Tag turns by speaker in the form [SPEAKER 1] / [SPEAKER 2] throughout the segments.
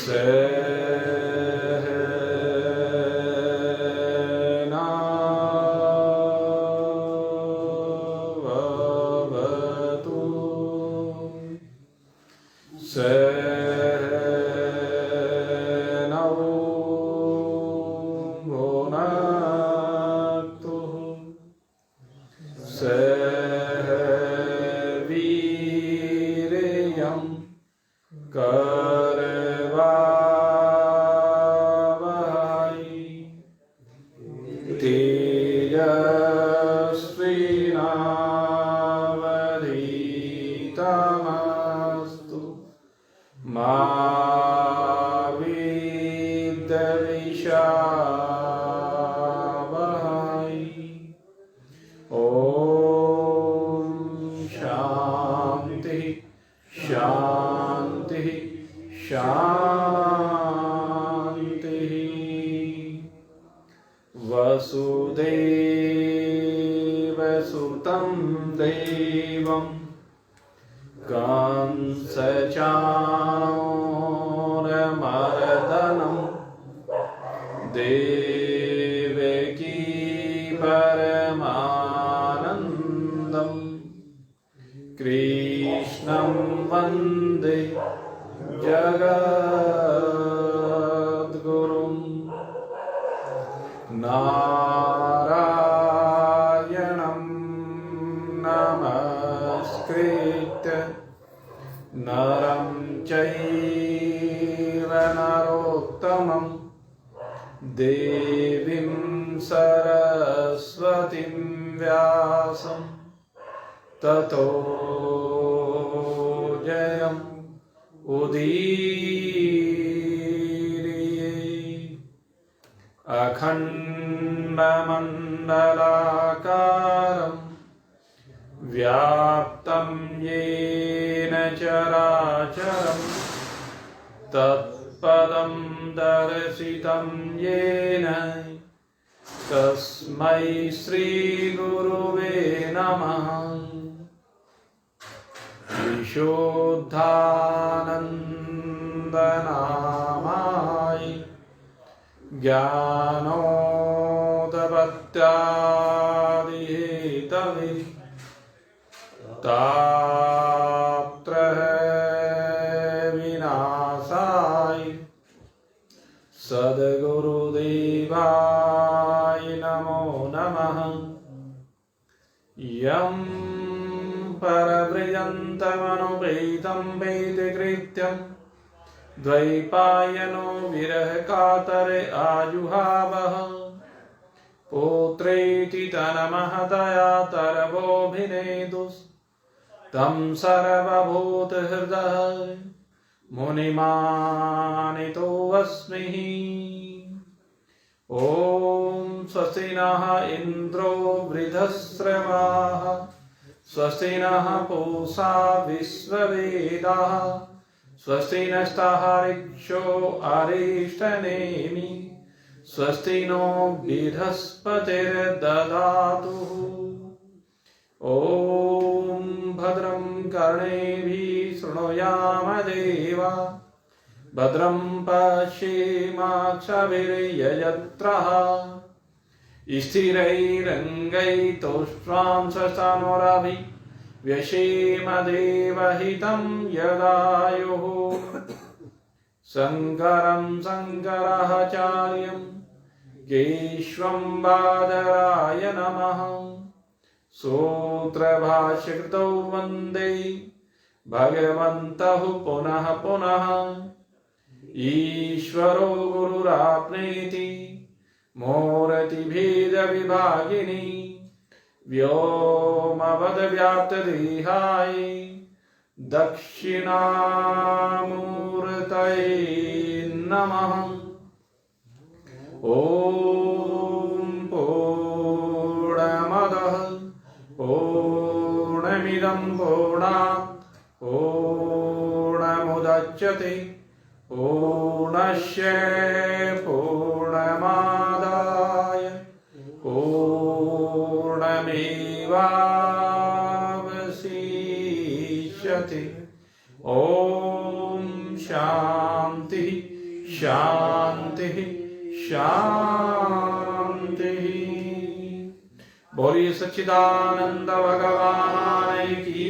[SPEAKER 1] सहनावतु सहनौ भुनक्तु सह वीर्यं करवावहै तेजस्विनावधीतमस्तु मा विद्विषावहै। ॐ शान्ति शान्ति शान्तिः। वसुदेवसुतं देवं कंसचाणूरमर्दनं देवकी परमानन्दं कृष्णं वन्दे जगद्गुरुं। नारायणं नमस्कृत्य नरं चैव नरोत्तमं देवीं सरस्वतीं व्यासं ततो जयम् उदीरये। अखण्डमण्डलाकारं व्याप्तं येन चराचरं तत्पदं दर्शितं येन तस्मै श्रीगुरुवे नमः। विशुद्धानन्दनामाय ज्ञानोदपत्यादिहेतवे तापत्रयविनाशाय सद्गुरुदेवाय नमो नमः। यं परव्रजन्तमनुपेतं वेदकृत्यं द्वैपायनो विरहकातर आजुहावः पुत्रेति तन्महतया तरवोऽभिनेदुस्तं सर्वभूतहृदय मुनिमानितोऽस्मि। ॐ स्वस्ति नः इन्द्रो वृद्धश्रवाः स्वस्ति नः पूषा विश्ववेदाः स्वस्ति नस्तार्क्ष्यो अरिष्टनेमि स्वस्ति नो बृहस्पतिर्दधातु। ॐ भद्रं कर्णेभिः शृणुयाम देवा भद्रं पश्येमाक्षभिर्यजत्रः स्थिरैरङ्गैस्तुष्ट्वांशस्तनोरभि व्यशेम देवहितं यदायुः। शङ्करं शङ्कराचार्यं केशवं बादराय नमः। सूत्रभाष्यकृतौ वन्दे भगवन्तः पुनः पुनः। ईश्वरो गुरुराप्नेति मूर्तिभेदविभागिनी व्योमवद्व्याप्तदेहाय दक्षिणामूर्तये नमः। ॐ पूर्णमदः पूर्णमिदं पूर्णात् पूर्णमुदच्यते पूर्णस्य पूर्णमादाय पूर्णमेवावशिष्यते। ॐ शान्ति शांति शांति। बोलिए सच्चिदानंद भगवान की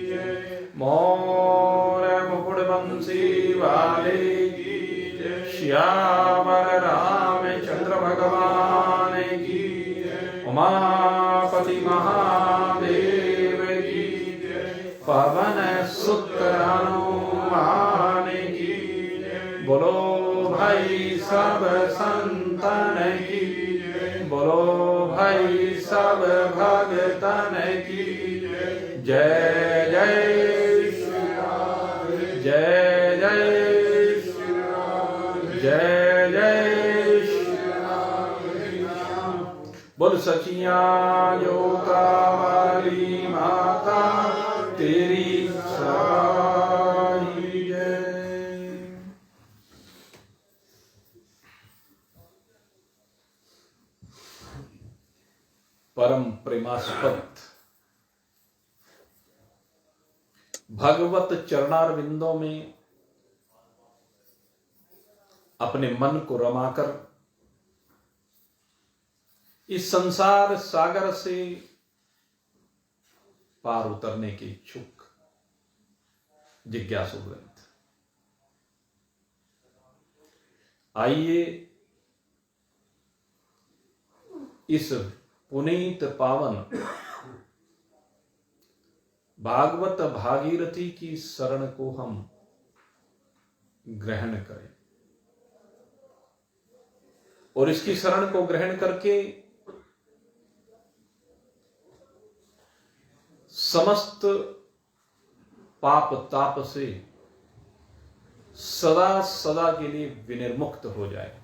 [SPEAKER 1] जय। मोर मुकुट बंसी वाले की जय। श्यामर रामचंद्र भगवान की जय। उमापति महादेव की जय। पवन सुत हनुमान की जय। बोलो भाई सब संतन की जय। बोलो भाई सब भगतन की जय। जय जय श्री राम। जय जय श्री राम। जय जय श्री राम। बोल सचिया जोता वाली माता तेरी सहाय जय। परम प्रेमास्पद भगवत चरणारविंदों में अपने मन को रमाकर इस संसार सागर से पार उतरने के इच्छुक जिज्ञासु वृंद, आइए इस पुनीत पावन भागवत भागीरथी की शरण को हम ग्रहण करें और इसकी शरण को ग्रहण करके समस्त पाप ताप से सदा सदा के लिए विनिर्मुक्त हो जाए।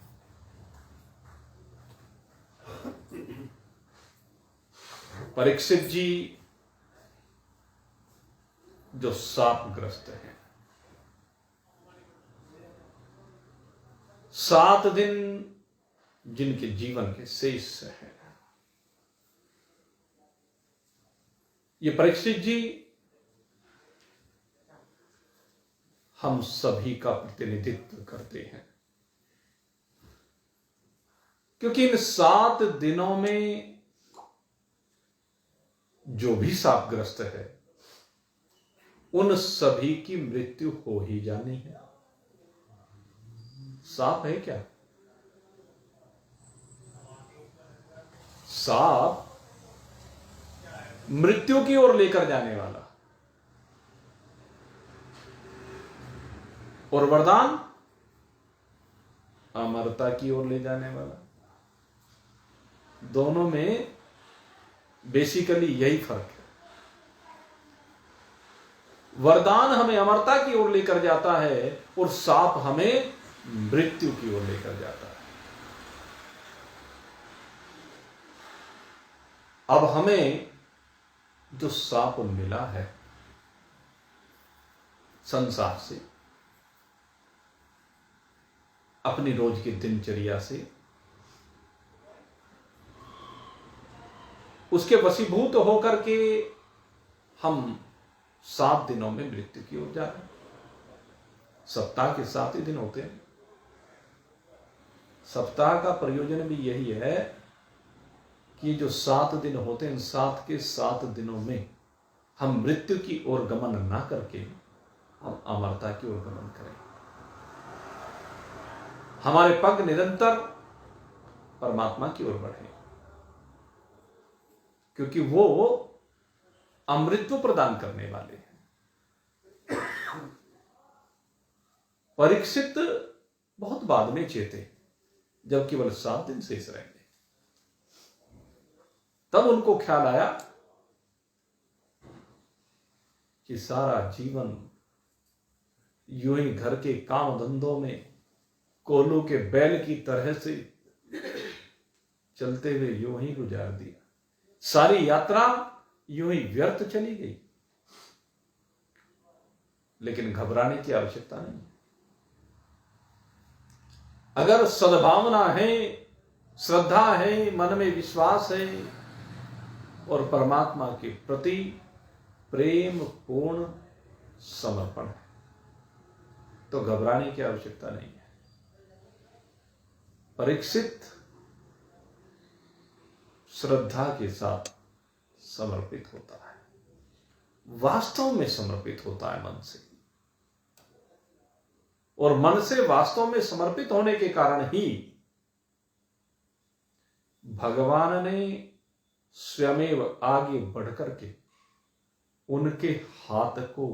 [SPEAKER 1] परीक्षित जी जो शापग्रस्त हैं, 7 दिन जिनके जीवन के शेष हैं, ये परीक्षित जी हम सभी का प्रतिनिधित्व करते हैं, क्योंकि इन 7 दिनों में जो भी शापग्रस्त है उन सभी की मृत्यु हो ही जानी है। साप है क्या? साप मृत्यु की ओर लेकर जाने वाला, और वरदान अमरता की ओर ले जाने वाला। दोनों में बेसिकली यही फर्क है। वरदान हमें अमरता की ओर लेकर जाता है और साप हमें मृत्यु की ओर लेकर जाता है। अब हमें जो साप मिला है संसार से, अपनी रोज की दिनचर्या से, उसके वशीभूत होकर के हम 7 दिनों में मृत्यु की ओर जा रहे हैं। सप्ताह के 7 ही दिन होते हैं। सप्ताह का प्रयोजन भी यही है कि जो 7 दिन होते हैं, 7 के 7 दिनों में हम मृत्यु की ओर गमन ना करके हम अमरता की ओर गमन करें। हमारे पग निरंतर परमात्मा की ओर बढ़े, क्योंकि वो अमृत्व प्रदान करने वाले हैं। परीक्षित बहुत बाद में चेते, जब केवल 7 दिन शेष रहेंगे, तब उनको ख्याल आया कि सारा जीवन यूं ही घर के काम धंधों में कोल्हू के बैल की तरह से चलते हुए यूं ही गुजार दिया। सारी यात्रा यूं ही व्यर्थ चली गई। लेकिन घबराने की आवश्यकता नहीं। अगर सद्भावना है, श्रद्धा है, मन में विश्वास है और परमात्मा के प्रति प्रेम पूर्ण समर्पण है, तो घबराने की आवश्यकता नहीं है। परीक्षित श्रद्धा के साथ समर्पित होता है, वास्तव में समर्पित होता है मन से, और मन से वास्तव में समर्पित होने के कारण ही भगवान ने स्वयमेव आगे बढ़कर के उनके हाथ को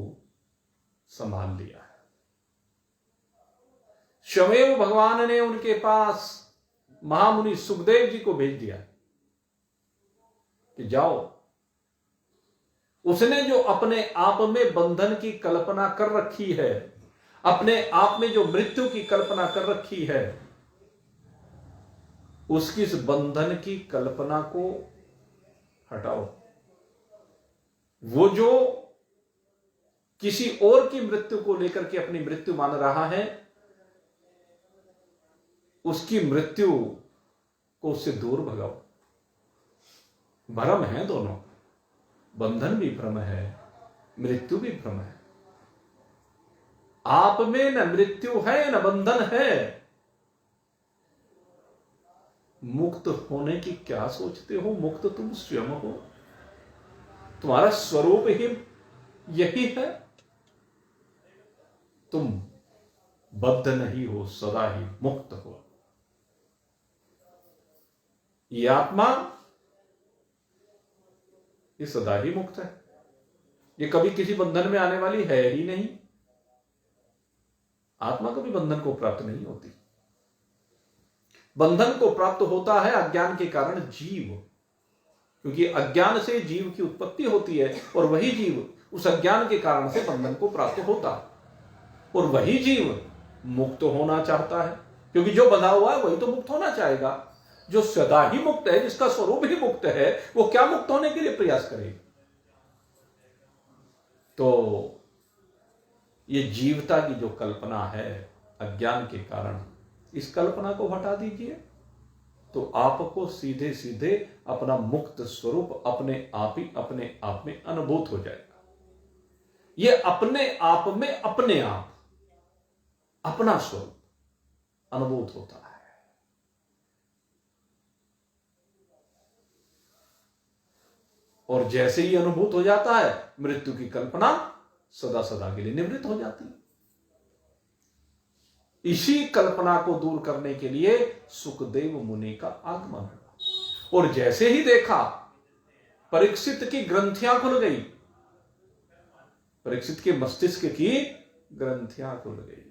[SPEAKER 1] संभाल लिया है। स्वयमेव भगवान ने उनके पास महामुनि सुखदेव जी को भेज दिया कि जाओ। उसने जो अपने आप में बंधन की कल्पना कर रखी है, अपने आप में जो मृत्यु की कल्पना कर रखी है, उसकी इस बंधन की कल्पना को हटाओ। वो जो किसी और की मृत्यु को लेकर के अपनी मृत्यु मान रहा है, उसकी मृत्यु को उससे दूर भगाओ। भ्रम है दोनों, बंधन भी भ्रम है, मृत्यु भी भ्रम है। आप में न मृत्यु है न बंधन है। मुक्त होने की क्या सोचते हो? मुक्त तुम स्वयं हो, तुम्हारा स्वरूप ही यही है। तुम बद्ध नहीं हो, सदा ही मुक्त हो। ये आत्मा ये सदा ही मुक्त है, ये कभी किसी बंधन में आने वाली है ही नहीं। आत्मा कभी बंधन को प्राप्त नहीं होती। बंधन को प्राप्त होता है अज्ञान के कारण जीव, क्योंकि अज्ञान से जीव की उत्पत्ति होती है, और वही जीव उस अज्ञान के कारण से बंधन को प्राप्त होता है। और वही जीव मुक्त होना चाहता है, क्योंकि जो बंधा हुआ है वही तो मुक्त होना चाहेगा। जो सदा ही मुक्त है, जिसका स्वरूप ही मुक्त है, वो क्या मुक्त होने के लिए प्रयास करेगा? तो ये जीवता की जो कल्पना है अज्ञान के कारण, इस कल्पना को हटा दीजिए, तो आपको सीधे सीधे अपना मुक्त स्वरूप अपने आप में अनुभूत हो जाएगा। ये अपने आप में अपने आप अपना स्वरूप अनुभूत होता है। और जैसे ही अनुभूत हो जाता है, मृत्यु की कल्पना सदा सदा के लिए निवृत्त हो जाती है। इसी कल्पना को दूर करने के लिए सुखदेव मुनि का आगमन हुआ। और जैसे ही देखा, परीक्षित की ग्रंथियां खुल गई, परीक्षित के मस्तिष्क की ग्रंथियां खुल गई।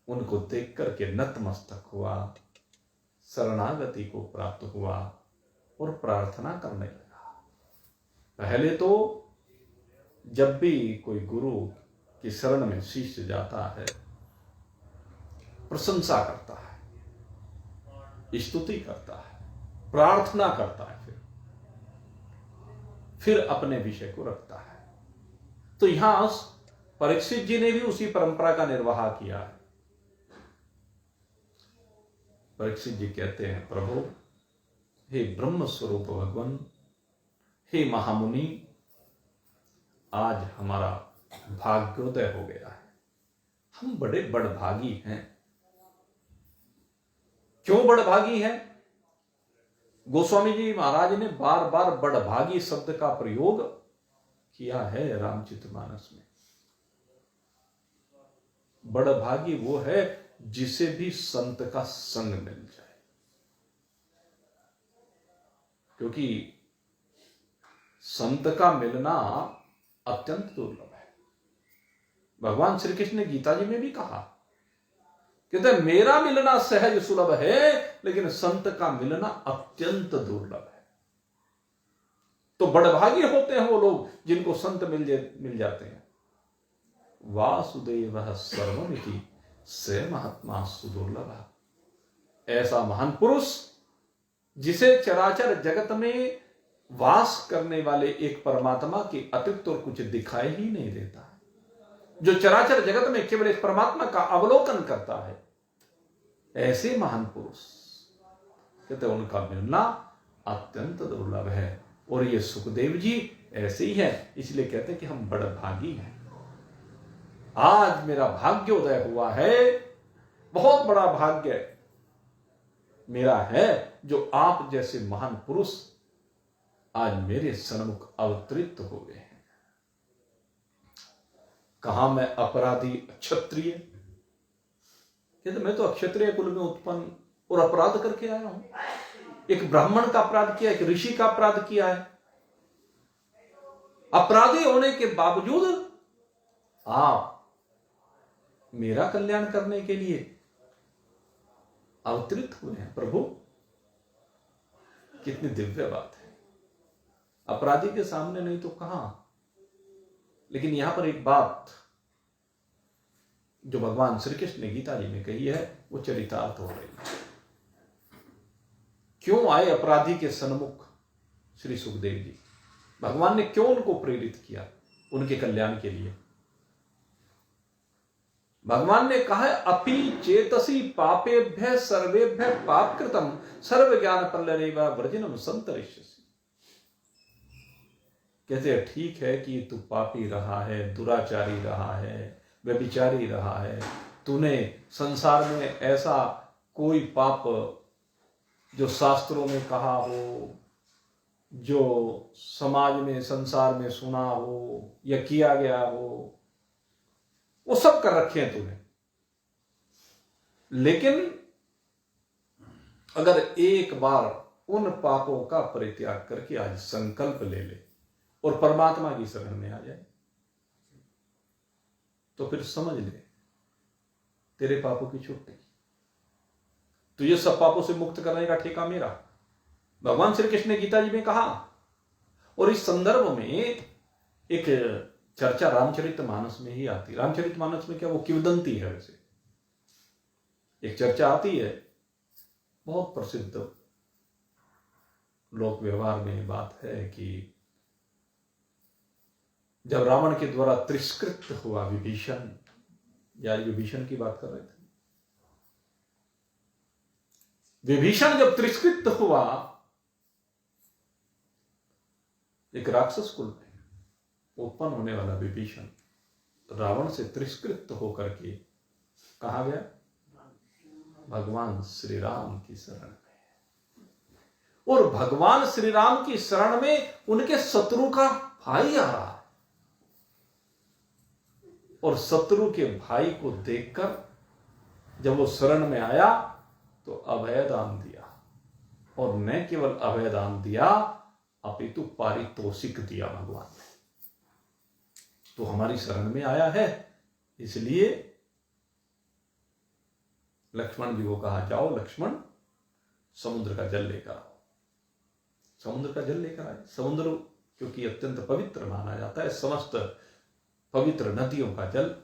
[SPEAKER 1] उनको देख करके नतमस्तक हुआ, शरणागति को प्राप्त हुआ और प्रार्थना करने लगा। पहले तो जब भी कोई गुरु की शरण में शिष्य जाता है, प्रशंसा करता है, स्तुति करता है, प्रार्थना करता है, फिर अपने विषय को रखता है। तो यहां परीक्षित जी ने भी उसी परंपरा का निर्वाह किया है। परीक्षित जी कहते हैं, प्रभु, हे ब्रह्म स्वरूप भगवान, हे महामुनि, आज हमारा भाग्योदय हो गया है। हम बड़े बड़भागी हैं। क्यों बड़भागी हैं? गोस्वामी जी महाराज ने बार बार बड़भागी शब्द का प्रयोग किया है रामचरितमानस में। बड़भागी वो है जिसे भी संत का संग मिल जाए, क्योंकि संत का मिलना अत्यंत दुर्लभ है। भगवान श्री कृष्ण ने गीता जी में भी कहा, कहते मेरा मिलना सहज सुलभ है, लेकिन संत का मिलना अत्यंत दुर्लभ है। तो बड़भागी होते हैं वो लोग जिनको संत मिल जाते हैं। वासुदेव सर्वमिति से महात्मा सुदुर्लभ। ऐसा महान पुरुष जिसे चराचर जगत में वास करने वाले एक परमात्मा के अतिरिक्त और कुछ दिखाई ही नहीं देता है, जो चराचर जगत में केवल एक परमात्मा का अवलोकन करता है, ऐसे महान पुरुष कहते उनका मिलना अत्यंत दुर्लभ है। और ये सुखदेव जी ऐसे ही है, इसलिए कहते हैं कि हम बड़भागी हैं। आज मेरा भाग्योदय हुआ है बहुत बड़ा भाग्य मेरा है जो आप जैसे महान पुरुष आज मेरे सन्मुख अवतरित हो गए हैं। कहा मैं अपराधी क्षत्रिय, कहते मैं तो अक्षत्रिय कुल में उत्पन्न और अपराध करके आया हूं। एक ब्राह्मण का अपराध किया, एक ऋषि का अपराध किया है। अपराधी होने के बावजूद आप मेरा कल्याण करने के लिए अवतरित हुए हैं। प्रभु, कितनी दिव्य बात है। अपराधी के सामने नहीं तो कहां। लेकिन यहां पर एक बात जो भगवान श्री कृष्ण ने गीता जी में कही है वो चरितार्थ हो रही है। क्यों आए अपराधी के सन्मुख श्री सुखदेव जी? भगवान ने क्यों उनको प्रेरित किया? उनके कल्याण के लिए। भगवान ने कहा है अपि चेतसी पापेभ्य सर्वेभ्य पाप कृतम सर्व ज्ञान प्रलयेवा वर्जिनम संतरिष्यसि। कहते हैं ठीक है कि तू पापी रहा है, दुराचारी रहा है, व्यभिचारी रहा है, तूने संसार में ऐसा कोई पाप जो शास्त्रों में कहा हो, जो समाज में संसार में सुना हो या किया गया हो, वो सब कर रखे हैं तूने। लेकिन अगर एक बार उन पापों का परित्याग करके आज संकल्प ले ले और परमात्मा की शरण में आ जाए तो फिर समझ ले तेरे पापों की छुट्टी। तुझे सब पापों से मुक्त करने का ठेका मेरा। भगवान श्री कृष्ण ने गीता जी में कहा। और इस संदर्भ में एक चर्चा रामचरितमानस में ही आती है। रामचरितमानस में क्या वो किंवदंती है, वैसे एक चर्चा आती है, बहुत प्रसिद्ध लोक व्यवहार में बात है कि जब रावण के द्वारा तिरस्कृत हुआ विभीषण, या विभीषण की बात कर रहे थे, विभीषण जब तिरस्कृत हुआ एक राक्षस कुल में उत्पन्न होने वाला विभीषण रावण से तिरस्कृत होकर के कहां गया? भगवान श्री राम की शरण में। और भगवान श्री राम की शरण में उनके शत्रु का भाई आ रहा है और शत्रु के भाई को देखकर जब वो शरण में आया तो अभय दान दिया। और न केवल अभय दान दिया अपितु पारितोषिक दिया भगवान ने। तो हमारी शरण में आया है, इसलिए लक्ष्मण जी को कहा जाओ लक्ष्मण समुद्र का जल लेकर आओ। समुद्र का जल लेकर आए। समुद्र क्योंकि अत्यंत पवित्र माना जाता है, समस्त पवित्र नदियों का जल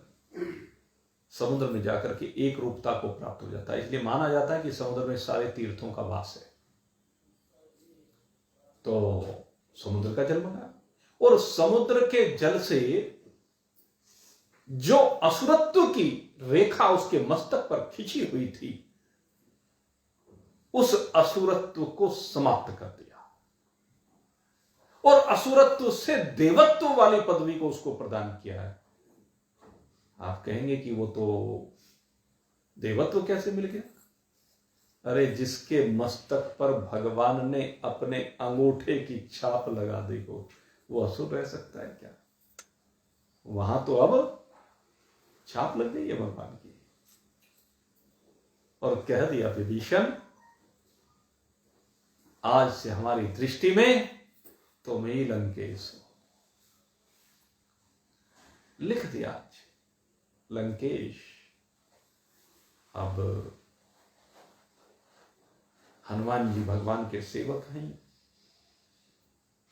[SPEAKER 1] समुद्र में जाकर के एक रूपता को प्राप्त हो जाता है, इसलिए माना जाता है कि समुद्र में सारे तीर्थों का वास है। तो समुद्र का जल मंगाया और समुद्र के जल से जो असुरत्व की रेखा उसके मस्तक पर खिंची हुई थी उस असुरत्व को समाप्त कर दिया और असुरत्व से देवत्व वाली पदवी को उसको प्रदान किया है। आप कहेंगे कि वो तो देवत्व कैसे मिल गया? अरे जिसके मस्तक पर भगवान ने अपने अंगूठे की छाप लगा दी हो वो असुर रह सकता है क्या? वहां तो अब छाप लग गई है भगवान की। और कह दिया विभीषण आज से हमारी दृष्टि में तुम ही लंकेश हो। लिख दिया आज लंकेश। अब हनुमान जी भगवान के सेवक हैं,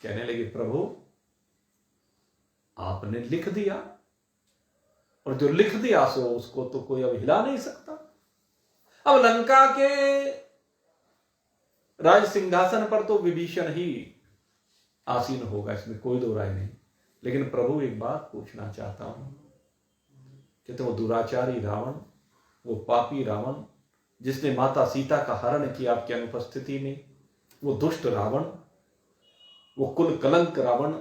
[SPEAKER 1] कहने लगे प्रभु आपने लिख दिया और जो लिख दिया सो उसको तो कोई अब हिला नहीं सकता। अब लंका के राज सिंहासन पर तो विभीषण ही आसीन होगा, इसमें कोई दो राय नहीं। लेकिन प्रभु एक बात पूछना चाहता हूं कि तो वो दुराचारी रावण, वो पापी रावण जिसने माता सीता का हरण किया आपकी अनुपस्थिति में, वो दुष्ट रावण, वो कुल कलंक रावण,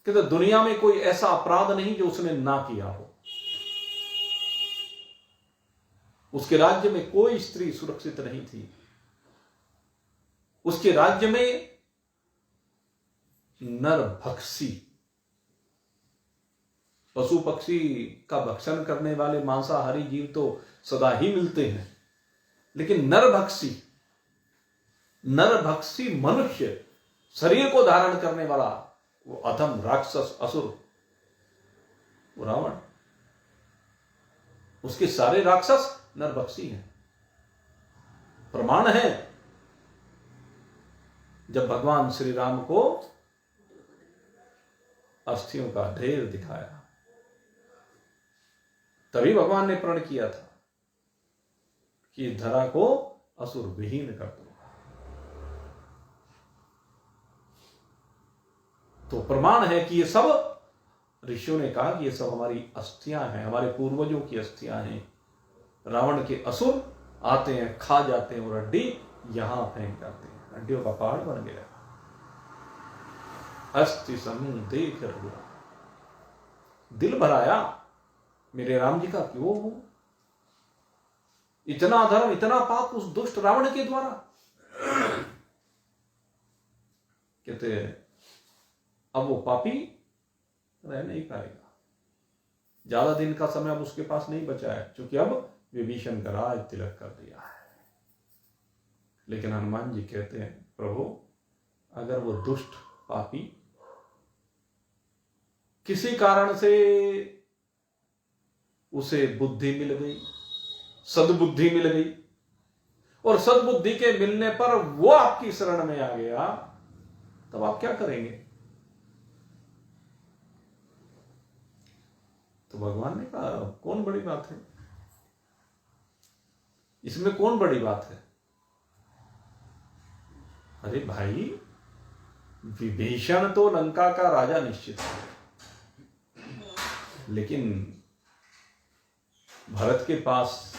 [SPEAKER 1] कि तो दुनिया में कोई ऐसा अपराध नहीं जो उसने ना किया हो। उसके राज्य में कोई स्त्री सुरक्षित नहीं थी। उसके राज्य में नरभक्षी, पशु पक्षी का भक्षण करने वाले मांसाहारी जीव तो सदा ही मिलते हैं, लेकिन नरभक्षी मनुष्य शरीर को धारण करने वाला वो अधम राक्षस असुर, वो रावण, उसके सारे राक्षस नरभक्षी हैं। प्रमाण है, जब भगवान श्री राम को अस्थियों का ढेर दिखाया, तभी भगवान ने प्रण किया था कि धरा को असुर विहीन कर दूंगा। तो प्रमाण है कि ये सब, ऋषियों ने कहा कि ये सब हमारी अस्थियां हैं, हमारे पूर्वजों की अस्थियां हैं। रावण के असुर आते हैं, खा जाते हैं और हड्डी यहां फेंक जाते हैं, हड्डियों का पहाड़ बन गया। अस्थि समूह देख रघुरा, दिल भराया मेरे राम जी का क्यों हो, इतना अधर्म, इतना पाप उस दुष्ट रावण के द्वारा। कहते हैं अब वो पापी रह नहीं पाएगा, ज्यादा दिन का समय अब उसके पास नहीं बचा है, क्योंकि अब विभीषण का राज तिलक कर दिया है। लेकिन हनुमान जी कहते हैं प्रभु, अगर वो दुष्ट पापी किसी कारण से उसे बुद्धि मिल गई, सद्बुद्धि मिल गई, और सद्बुद्धि के मिलने पर वो आपकी शरण में आ गया, तब आप क्या करेंगे? तो भगवान ने कहा कौन बड़ी बात है, इसमें कौन बड़ी बात है? अरे भाई, विभीषण तो लंका का राजा निश्चित है, लेकिन भरत के पास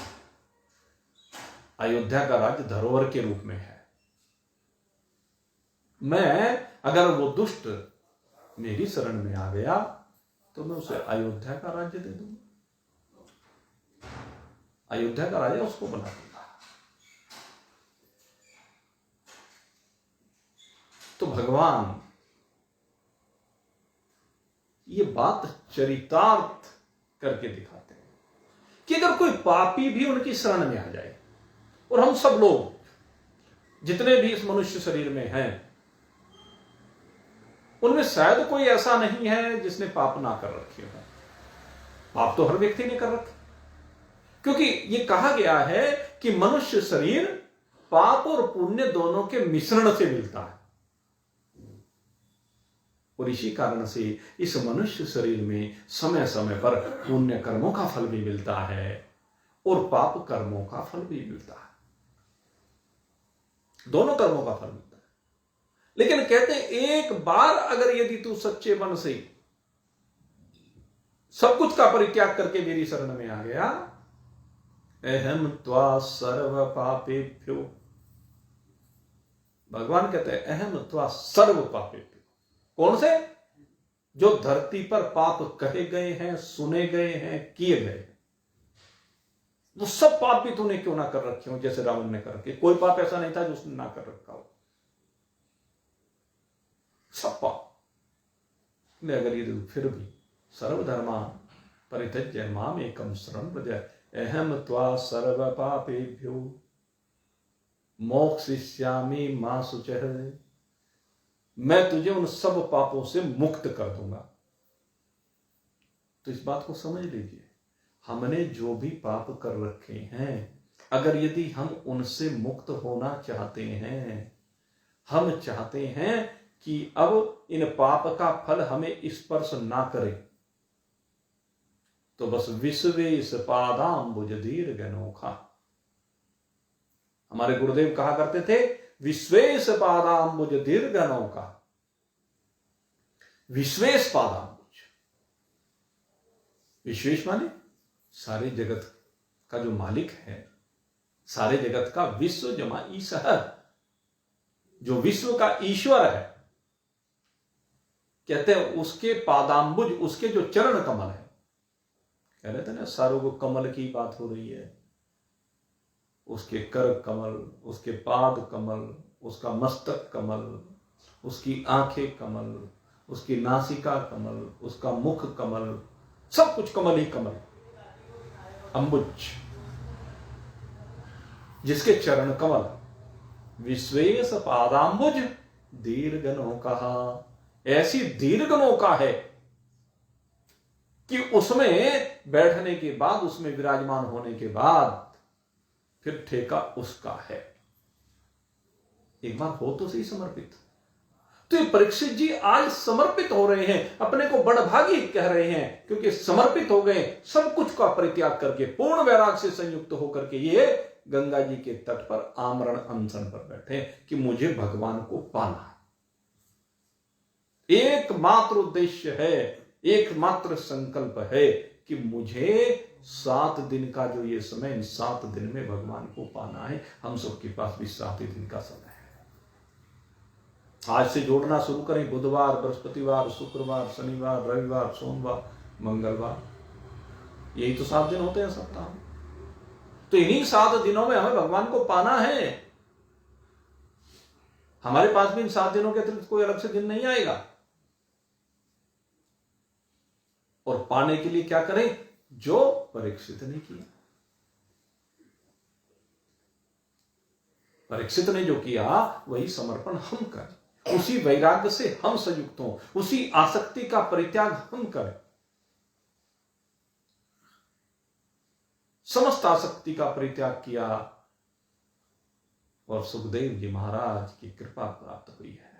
[SPEAKER 1] अयोध्या का राज्य धरोहर के रूप में है। मैं अगर वो दुष्ट मेरी शरण में आ गया तो मैं उसे अयोध्या का राज्य दे दूंगा, अयोध्या का राजा उसको बना दूंगा। तो भगवान ये बात चरितार्थ करके दिखाते हैं कि अगर कोई पापी भी उनकी शरण में आ जाए, और हम सब लोग जितने भी इस मनुष्य शरीर में हैं, उनमें शायद कोई ऐसा नहीं है जिसने पाप ना कर रखे हो। पाप तो हर व्यक्ति ने कर रखे, क्योंकि ये कहा गया है कि मनुष्य शरीर पाप और पुण्य दोनों के मिश्रण से मिलता है, और इसी कारण से इस मनुष्य शरीर में समय समय पर पुण्य कर्मों का फल भी मिलता है और पाप कर्मों का फल भी मिलता है, दोनों कर्मों का फल मिलता है। लेकिन कहते हैं एक बार अगर यदि तू सच्चे मन से सब कुछ का परित्याग करके मेरी शरण में आ गया, अहम त्वा सर्व पापेभ्यो, भगवान कहते हैं अहम त्वा सर्व पापेभ्यो। कौन से? जो धरती पर पाप कहे गए हैं, सुने गए हैं, किए गए, वो सब पाप भी तूने क्यों ना कर रखे हो, जैसे रावण ने कर रखे। कोई पाप ऐसा नहीं था जो उसने ना कर रखा हो, सब पाप। अगर ये फिर भी सर्वधर्मा परित्यज्य माम एकम शरणं व्रज अहम त्वा सर्व पापेभ्यो मोक्षयिष्यामि मा शुचः, मैं तुझे उन सब पापों से मुक्त कर दूंगा। तो इस बात को समझ लीजिए, हमने जो भी पाप कर रखे हैं, अगर यदि हम उनसे मुक्त होना चाहते हैं, हम चाहते हैं कि अब इन पाप का फल हमें स्पर्श ना करे, तो बस विश्वेश पादाम्बुज दीर्घ नोखा। हमारे गुरुदेव कहा करते थे विश्वेश पादाम्बुज दीर्घ नौका। विश्वेश पादाम्बुज, विश्वेश माने सारे जगत का जो मालिक है, सारे जगत का विश्व जमा ईश्वर, जो विश्व का ईश्वर है, कहते हैं उसके पादाम्बुज, उसके जो चरण कमल है, कह रहे थे ना सारों को कमल की बात हो रही है, उसके कर कमल, उसके पाद कमल, उसका मस्तक कमल, उसकी आंखें कमल, उसकी नासिका कमल, उसका मुख कमल, सब कुछ कमल ही कमल। अंबुज, जिसके चरण कमल, विश्वेश पादांबुज दीर्घनो कहा, ऐसी दीर्घनो का है कि उसमें बैठने के बाद, उसमें विराजमान होने के बाद फिर ठेका उसका है। एक बार हो तो सही समर्पित। तो ये परीक्षित जी आज समर्पित हो रहे हैं, अपने को बड़भागी कह रहे हैं, क्योंकि समर्पित हो गए, सब कुछ का परित्याग करके पूर्ण वैराग से संयुक्त होकर के ये गंगा जी के तट पर आमरण अनशन पर बैठे कि मुझे भगवान को पाना है। एकमात्र उद्देश्य है, एकमात्र संकल्प है कि मुझे 7 दिन का जो ये समय, इन 7 दिन में भगवान को पाना है। हम सबके पास भी 7 ही दिन का समय है। आज से जोड़ना शुरू करें। बुधवार, बृहस्पतिवार, शुक्रवार, शनिवार, रविवार, सोमवार, मंगलवार, यही तो 7 दिन होते हैं सप्ताह में। तो इन्हीं 7 दिनों में हमें भगवान को पाना है। हमारे पास भी इन 7 दिनों के अतिरिक्त कोई अलग से दिन नहीं आएगा। और पाने के लिए क्या करें? जो परीक्षित ने किया। परीक्षित ने जो किया वही समर्पण हम करें, उसी वैराग्य से हम संयुक्त हों, उसी आसक्ति का परित्याग हम करें। समस्त आसक्ति का परित्याग किया और सुखदेव जी महाराज की कृपा प्राप्त हुई है।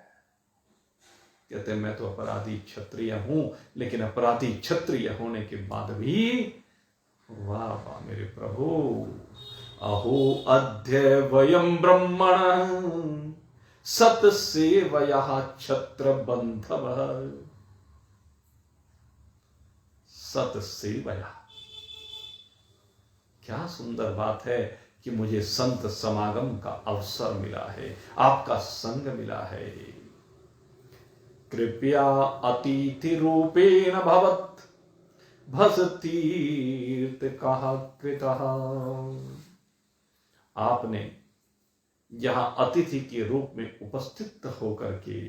[SPEAKER 1] कहते हैं मैं तो अपराधी क्षत्रिय हूं, लेकिन अपराधी क्षत्रिय होने के बाद भी वाह वाह मेरे प्रभु, अहो अद्य वयम ब्रह्मण सत सेवया क्षत्र बंधव। सत सेवया, क्या सुंदर बात है कि मुझे संत समागम का अवसर मिला है, आपका संग मिला है। कृपया अतिथि रूपेण भवत भस तीर्थ कहा कृतः। आपने यहां अतिथि के रूप में उपस्थित होकर के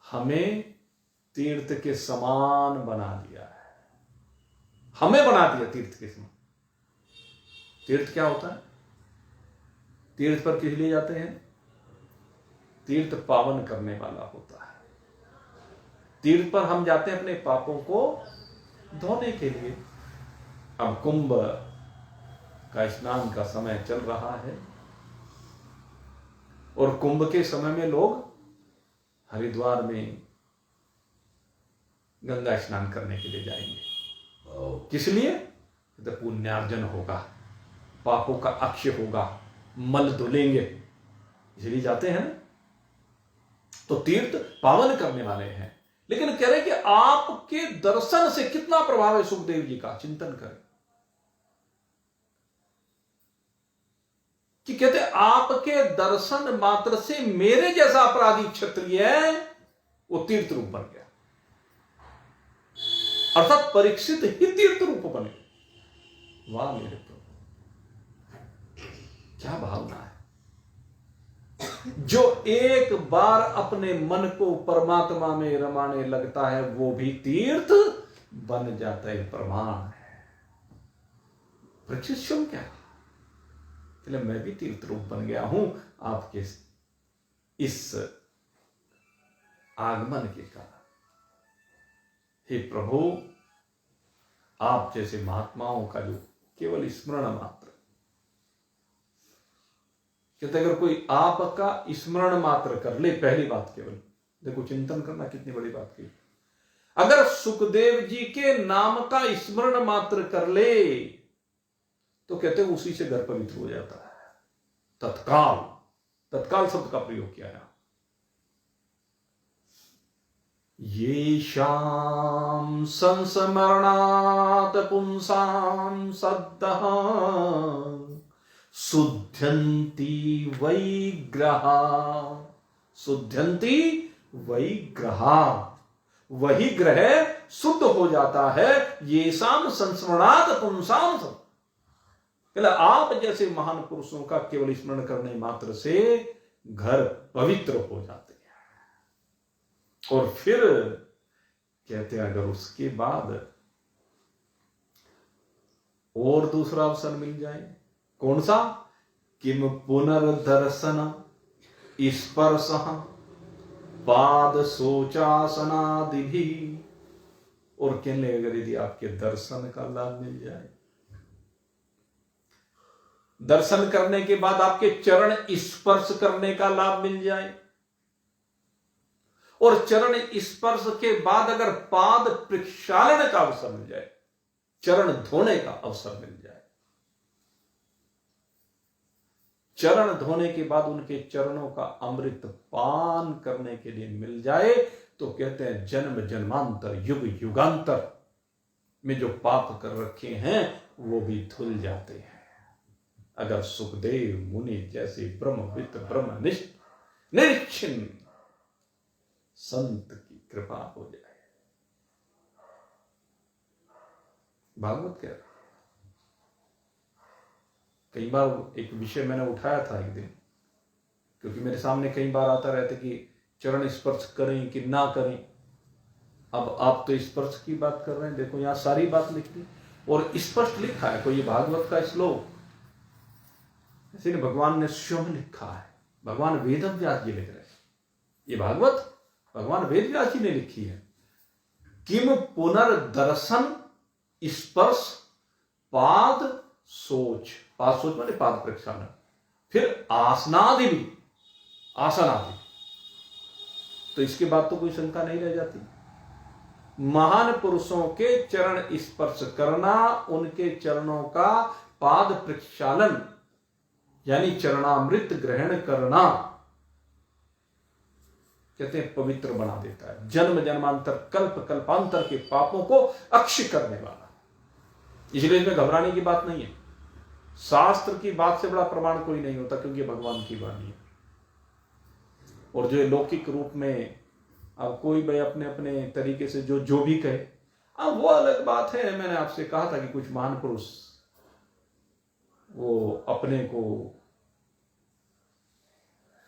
[SPEAKER 1] हमें तीर्थ के समान बना दिया है। हमें बना दिया तीर्थ के समान। तीर्थ क्या होता है? तीर्थ पर किस लिए जाते हैं? तीर्थ पावन करने वाला होता है। तीर्थ पर हम जाते हैं अपने पापों को धोने के लिए। अब कुंभ का स्नान का समय चल रहा है और कुंभ के समय में लोग हरिद्वार में गंगा स्नान करने के लिए जाएंगे। किस लिए? तो पुण्यार्जन होगा, पापों का अक्षय होगा, मल धुलेंगे, इसलिए जाते हैं। तो तीर्थ पावन करने वाले हैं। लेकिन कह रहे कि आपके दर्शन से कितना प्रभाव है सुखदेव जी का, चिंतन करें। कि कहते आपके दर्शन मात्र से मेरे जैसा अपराधी क्षत्रिय है वो तीर्थ रूप बन गया, अर्थात परीक्षित ही तीर्थ रूप बने। वाह मेरे प्रभु, क्या भावना है। जो एक बार अपने मन को परमात्मा में रमाने लगता है वो भी तीर्थ बन जाता है, प्रमाण है। परीक्षित शुभ क्या है? मैं भी तीर्थ रूप बन गया हूं आपके इस आगमन के कारण। हे प्रभु, आप जैसे महात्माओं का जो केवल स्मरण मात्र, कहते अगर कोई आपका स्मरण मात्र कर ले, पहली बात केवल देखो, चिंतन करना कितनी बड़ी बात की। अगर सुखदेव जी के नाम का स्मरण मात्र कर ले तो कहते हैं उसी से घर पवित्र हो जाता है। तत्काल, तत्काल शब्द का प्रयोग किया है। ये शाम संस्मरणात् पुंसां सद्दः शुद्ध्यन्ति वैग्रहा। शुद्ध्यन्ति वैग्रहा, वही ग्रह शुद्ध हो जाता है। ये शाम संस्मरणात् पुंसां सद्दः। कहला आप जैसे महान पुरुषों का केवल स्मरण करने मात्र से घर पवित्र हो जाते हैं। और फिर कहते हैं अगर उसके बाद और दूसरा अवसर मिल जाए, कौन सा? किम पुनर्दर्शन स्पर्श पाद शोचासनादि भी। और कहने अगर यदि आपके दर्शन का लाभ मिल जाए, दर्शन करने के बाद आपके चरण स्पर्श करने का लाभ मिल जाए, और चरण स्पर्श के बाद अगर पाद प्रक्षालन का अवसर मिल जाए, चरण धोने का अवसर मिल जाए, चरण धोने के बाद उनके चरणों का अमृत पान करने के लिए मिल जाए, तो कहते हैं जन्म जन्मांतर युग युगांतर में जो पाप कर रखे हैं वो भी धुल जाते हैं। अगर सुखदेव मुनि जैसे ब्रह्मविद ब्रह्मनिष्ठ निरीक्षण संत की कृपा हो जाए। भागवत कह रहा, कई बार एक विषय मैंने उठाया था एक दिन, क्योंकि मेरे सामने कई बार आता रहता कि चरण स्पर्श करें कि ना करें। अब आप तो स्पर्श की बात कर रहे हैं, देखो यहां सारी बात लिखी और स्पष्ट लिखा है। कोई ये भागवत का श्लोक इसीलिए भगवान ने स्वयं लिखा है, भगवान वेद व्यास जी लिख रहे हैं। ये भागवत भगवान वेद व्यास जी ने लिखी है। किम पुनर्दर्शन स्पर्श पाद सोच, पाद सोच माने पाद प्रक्षालन, फिर आसनादि भी, आसन आदि। तो इसके बाद तो कोई शंका नहीं रह जाती। महान पुरुषों के चरण स्पर्श करना, उनके चरणों का पाद प्रक्षालन यानी चरणामृत ग्रहण करना, कहते हैं पवित्र बना देता है। जन्म जन्मांतर कल्प कल्पांतर के पापों को अक्षय करने वाला। इसलिए इसमें घबराने की बात नहीं है। शास्त्र की बात से बड़ा प्रमाण कोई नहीं होता, क्योंकि भगवान की वाणी है। और जो लौकिक रूप में अब कोई भाई अपने अपने तरीके से जो भी कहे, अब वो अलग बात है। मैंने आपसे कहा था कि कुछ महान पुरुष वो अपने को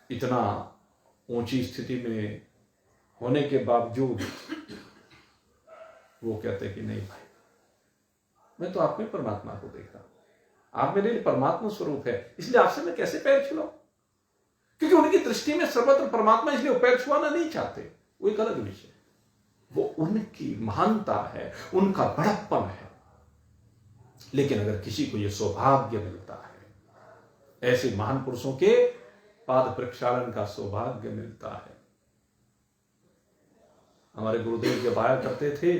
[SPEAKER 1] इतना ऊंची स्थिति में होने के बावजूद वो कहते कि नहीं भाई, मैं तो आप में परमात्मा को देख रहा हूं, आप मेरे लिए परमात्मा स्वरूप है, इसलिए आपसे मैं कैसे पैर छुलाऊं? क्योंकि उनकी दृष्टि में सर्वत्र परमात्मा, इसलिए वो पैर छुआना नहीं चाहते। वो एक अलग विषय, वो उनकी महानता है, उनका बड़प्पन है। लेकिन अगर किसी को यह सौभाग्य मिलता है, ऐसे महान पुरुषों के पाद प्रक्षालन का सौभाग्य मिलता है। हमारे गुरुदेव जब आया करते थे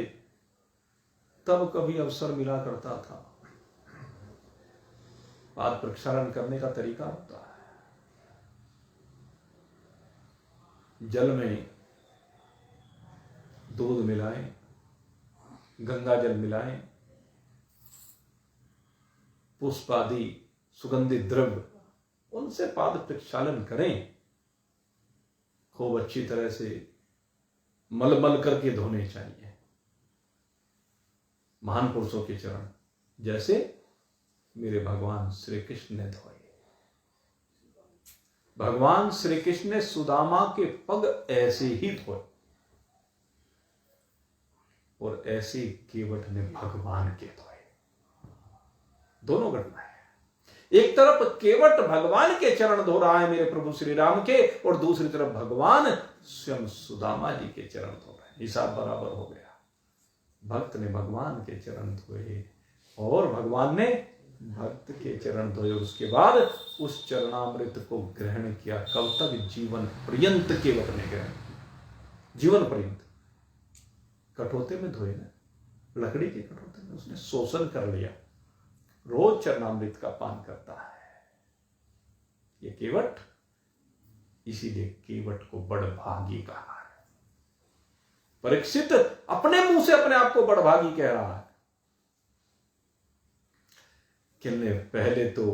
[SPEAKER 1] तब कभी अवसर मिला करता था। पाद प्रक्षालन करने का तरीका होता है, जल में दूध मिलाएं, गंगा जल मिलाएं, पुष्प आदि सुगंधित द्रव्य, उनसे पाद प्रक्षालन करें। खूब अच्छी तरह से मल करके धोने चाहिए। महान पुरुषों के चरण जैसे मेरे भगवान श्री कृष्ण ने धोए। भगवान श्री कृष्ण ने सुदामा के पग ऐसे ही धोए, और ऐसे केवट ने भगवान के धोए। दोनों घटनाएं, एक तरफ केवट भगवान के चरण धो रहा है मेरे प्रभु श्री राम के, और दूसरी तरफ भगवान स्वयं सुदामा जी के चरण धो रहे हैं। हिसाब बराबर हो गया। भक्त ने भगवान के चरण धोए और भगवान ने भक्त के चरण धोए। उसके बाद उस चरणामृत को ग्रहण किया। कब तक? जीवन पर्यंत केवट ने ग्रहण किया, जीवन पर्यंत। कठोते में धोए ना, लकड़ी के कठोते में उसने शोषण कर लिया। रोज चरणामृत का पान करता है ये केवट, इसीलिए केवट को बड़भागी कहा है। परीक्षित अपने मुंह से अपने आप को बड़भागी कह रहा है। कहने पहले तो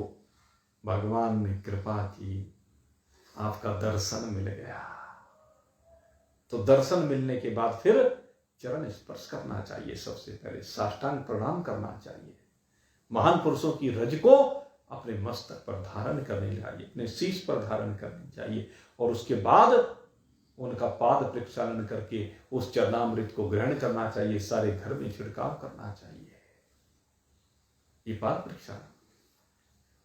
[SPEAKER 1] भगवान ने कृपा की, आपका दर्शन मिल गया, तो दर्शन मिलने के बाद फिर चरण स्पर्श करना चाहिए। सबसे पहले साष्टांग प्रणाम करना चाहिए। महान पुरुषों की रज को अपने मस्तक पर धारण करने चाहिए, अपने शीश पर धारण करनी चाहिए, और उसके बाद उनका पाद प्रक्षालन करके उस चरणामृत को ग्रहण करना चाहिए, सारे घर में छिड़काव करना चाहिए, ये पाद प्रक्षालन।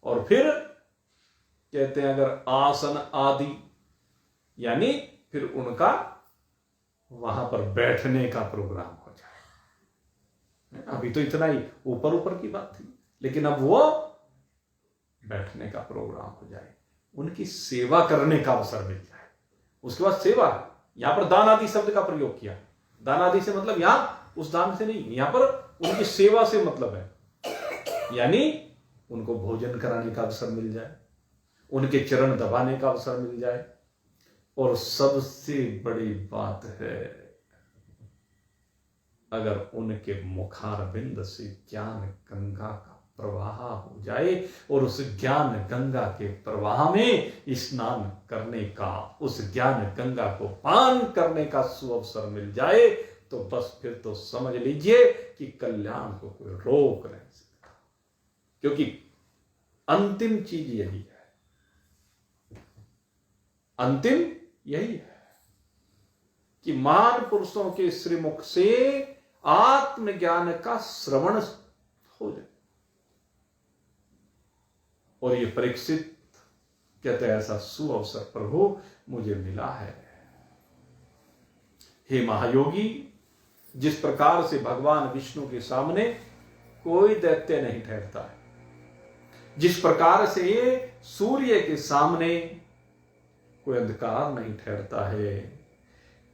[SPEAKER 1] और फिर कहते हैं अगर आसन आदि, यानी फिर उनका वहां पर बैठने का प्रोग्राम हो जाए। अभी तो इतना ही ऊपर ऊपर की बात थी, लेकिन अब वो बैठने का प्रोग्राम हो जाए, उनकी सेवा करने का अवसर मिल जाए। उसके बाद सेवा, यहां पर दान आदि शब्द का प्रयोग किया। दान आदि से मतलब यहां उस दान से नहीं, यहां पर उनकी सेवा से मतलब है, यानी उनको भोजन कराने का अवसर मिल जाए, उनके चरण दबाने का अवसर मिल जाए। और सबसे बड़ी बात है, अगर उनके मुखारविंद से ज्ञान गंगा का प्रवाह हो जाए और उस ज्ञान गंगा के प्रवाह में स्नान करने का, उस ज्ञान गंगा को पान करने का सुअवसर मिल जाए, तो बस फिर तो समझ लीजिए कि कल्याण को कोई रोक नहीं सकता। क्योंकि अंतिम चीज यही है, अंतिम यही है कि महान पुरुषों के श्रीमुख से आत्मज्ञान का श्रवण हो जाए। और ये परीक्षित कहते हैं ऐसा सुअवसर प्रभु मुझे मिला है। हे महायोगी, जिस प्रकार से भगवान विष्णु के सामने कोई दैत्य नहीं ठहरता है, जिस प्रकार से सूर्य के सामने कोई अंधकार नहीं ठहरता है,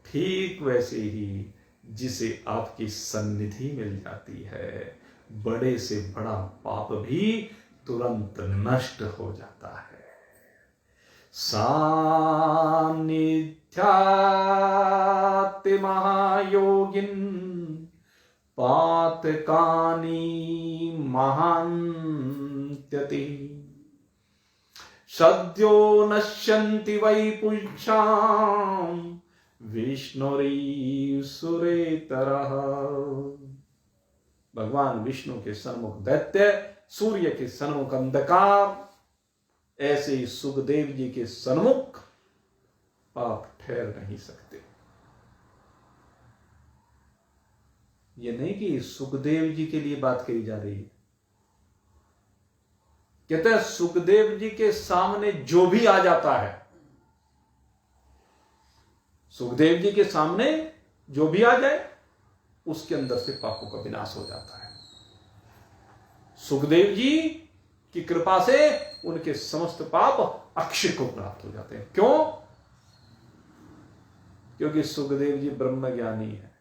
[SPEAKER 1] ठीक वैसे ही जिसे आपकी सन्निधि मिल जाती है, बड़े से बड़ा पाप भी तुरंत नष्ट हो जाता है। सान्निध्याति महायोगिन पातकानि महान्त्यति सद्यो नश्यन्ति वै पुंसाम् विष्णुरीसुरेतरः। भगवान विष्णु के सन्मुख दैत्य, सूर्य के सन्मुख अंधकार, ऐसे ही सुखदेव जी के सन्मुख पाप ठहर नहीं सकते। ये नहीं कि सुखदेव जी के लिए बात कही जा रही है, कहते हैं सुखदेव जी के सामने जो भी आ जाता है, सुखदेव जी के सामने जो भी आ जाए, उसके अंदर से पापों का विनाश हो जाता है। सुखदेव जी की कृपा से उनके समस्त पाप अक्षय को प्राप्त हो जाते हैं। क्यों? क्योंकि सुखदेव जी ब्रह्म ज्ञानी है।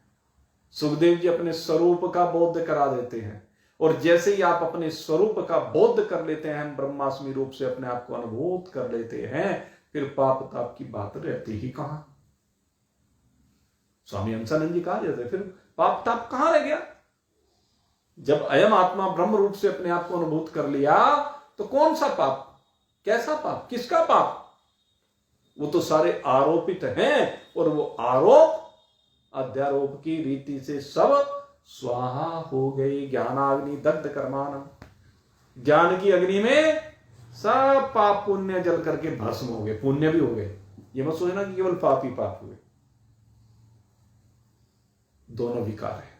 [SPEAKER 1] सुखदेव जी अपने स्वरूप का बोध करा देते हैं, और जैसे ही आप अपने स्वरूप का बोध कर लेते हैं, हम ब्रह्मास्मि रूप से अपने आप को अनुभूत कर लेते हैं, फिर पाप ताप की बात रहती ही कहां। स्वामी हंसानंद जी कहा जाते, फिर पाप ताप कहां रह गया? जब अयम आत्मा ब्रह्म रूप से अपने आप को अनुभूत कर लिया, तो कौन सा पाप, कैसा पाप, किसका पाप? वो तो सारे आरोपित हैं, और वो आरोप अध्यारोप की रीति से सब स्वाहा हो गई। ज्ञानाग्नि दग्ध कर्माणम, ज्ञान की अग्नि में सब पाप पुण्य जल करके भस्म हो गए, पुण्य भी हो गए। ये मत सोचना कि केवल पाप ही पाप हुए, दोनों विकार है।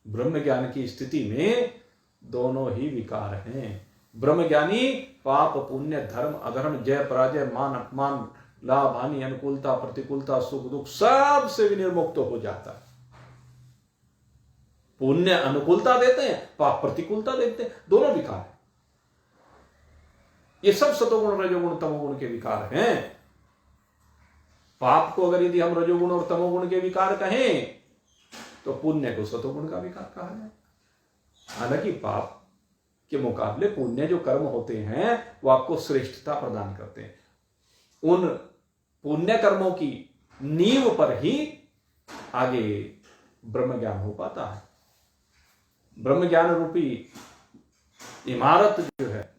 [SPEAKER 1] ब्रह्म ज्ञान की स्थिति में दोनों ही विकार हैं। ब्रह्म ज्ञानी पाप पुण्य धर्म अधर्म जय पराजय मान अपमान लाभ हानि अनुकूलता प्रतिकूलता सुख दुख सब से विनिर्मुक्त हो जाता है। पुण्य अनुकूलता देते हैं, पाप प्रतिकूलता देते हैं, दोनों विकार है। ये सब सतोगुण रजोगुण तमोगुण के विकार हैं। पाप को अगर यदि हम रजोगुण और तमोगुण के विकार कहें, तो पुण्य को सतोगुण का विकार कहा जाए। हालांकि पाप के मुकाबले पुण्य जो कर्म होते हैं वो आपको श्रेष्ठता प्रदान करते हैं। उन पुण्य कर्मों की नींव पर ही आगे ब्रह्म ज्ञान हो पाता है। ब्रह्म ज्ञान रूपी इमारत जो है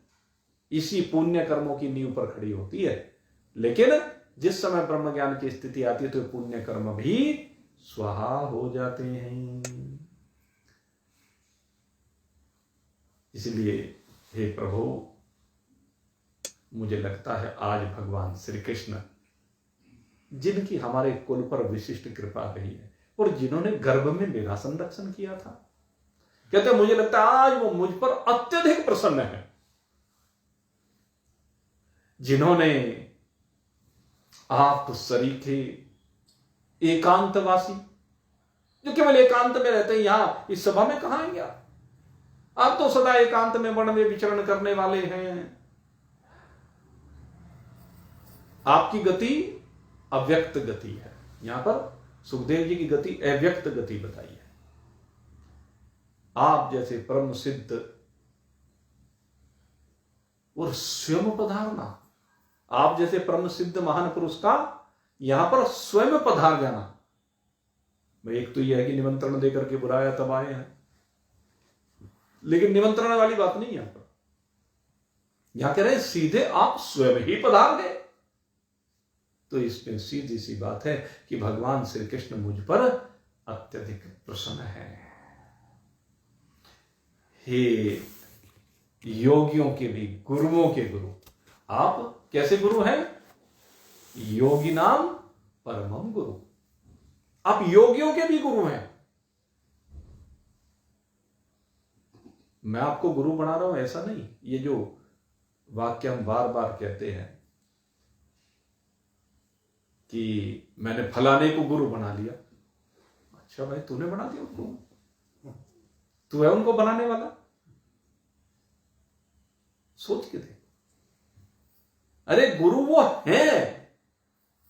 [SPEAKER 1] इसी पुण्य कर्मों की नींव पर खड़ी होती है। लेकिन जिस समय ब्रह्म ज्ञान की स्थिति आती है तो पुण्य कर्म भी स्वाहा हो जाते हैं। इसलिए हे प्रभु, मुझे लगता है आज भगवान श्री कृष्ण, जिनकी हमारे कुल पर विशिष्ट कृपा रही है और जिन्होंने गर्भ में मेरा संरक्षण किया था, कहते मुझे लगता है आज वो मुझ पर अत्यधिक प्रसन्न है। जिन्होंने आप सरीखे एकांतवासी, जो केवल एकांत में रहते हैं, यहां इस सभा में कहां आएंगे आप तो सदा एकांत में वन में विचरण करने वाले हैं। आपकी गति अव्यक्त गति है। यहां पर सुखदेव जी की गति अव्यक्त गति बताई है। आप जैसे परम सिद्ध और स्वयं पधारना, आप जैसे परम सिद्ध महान पुरुष का यहां पर स्वयं पधार जाना। भाई एक तो यह है कि निमंत्रण देकर के बुलाया तब आए हैं, लेकिन निमंत्रण वाली बात नहीं यहां पर। यहां कह रहे हैं सीधे आप स्वयं ही पधार गए। तो इसमें सीधी सी बात है कि भगवान श्री कृष्ण मुझ पर अत्यधिक प्रसन्न है। हे योगियों के भी गुरुओं के गुरु, आप कैसे गुरु हैं? योगी नाम परमम गुरु। आप योगियों के भी गुरु हैं। मैं आपको गुरु बना रहा हूं ऐसा नहीं। ये जो वाक्य हम बार बार कहते हैं कि मैंने फलाने को गुरु बना लिया। अच्छा भाई, तूने बना दिया उनको? तू है उनको बनाने वाला? सोच के देख। अरे गुरु वो है।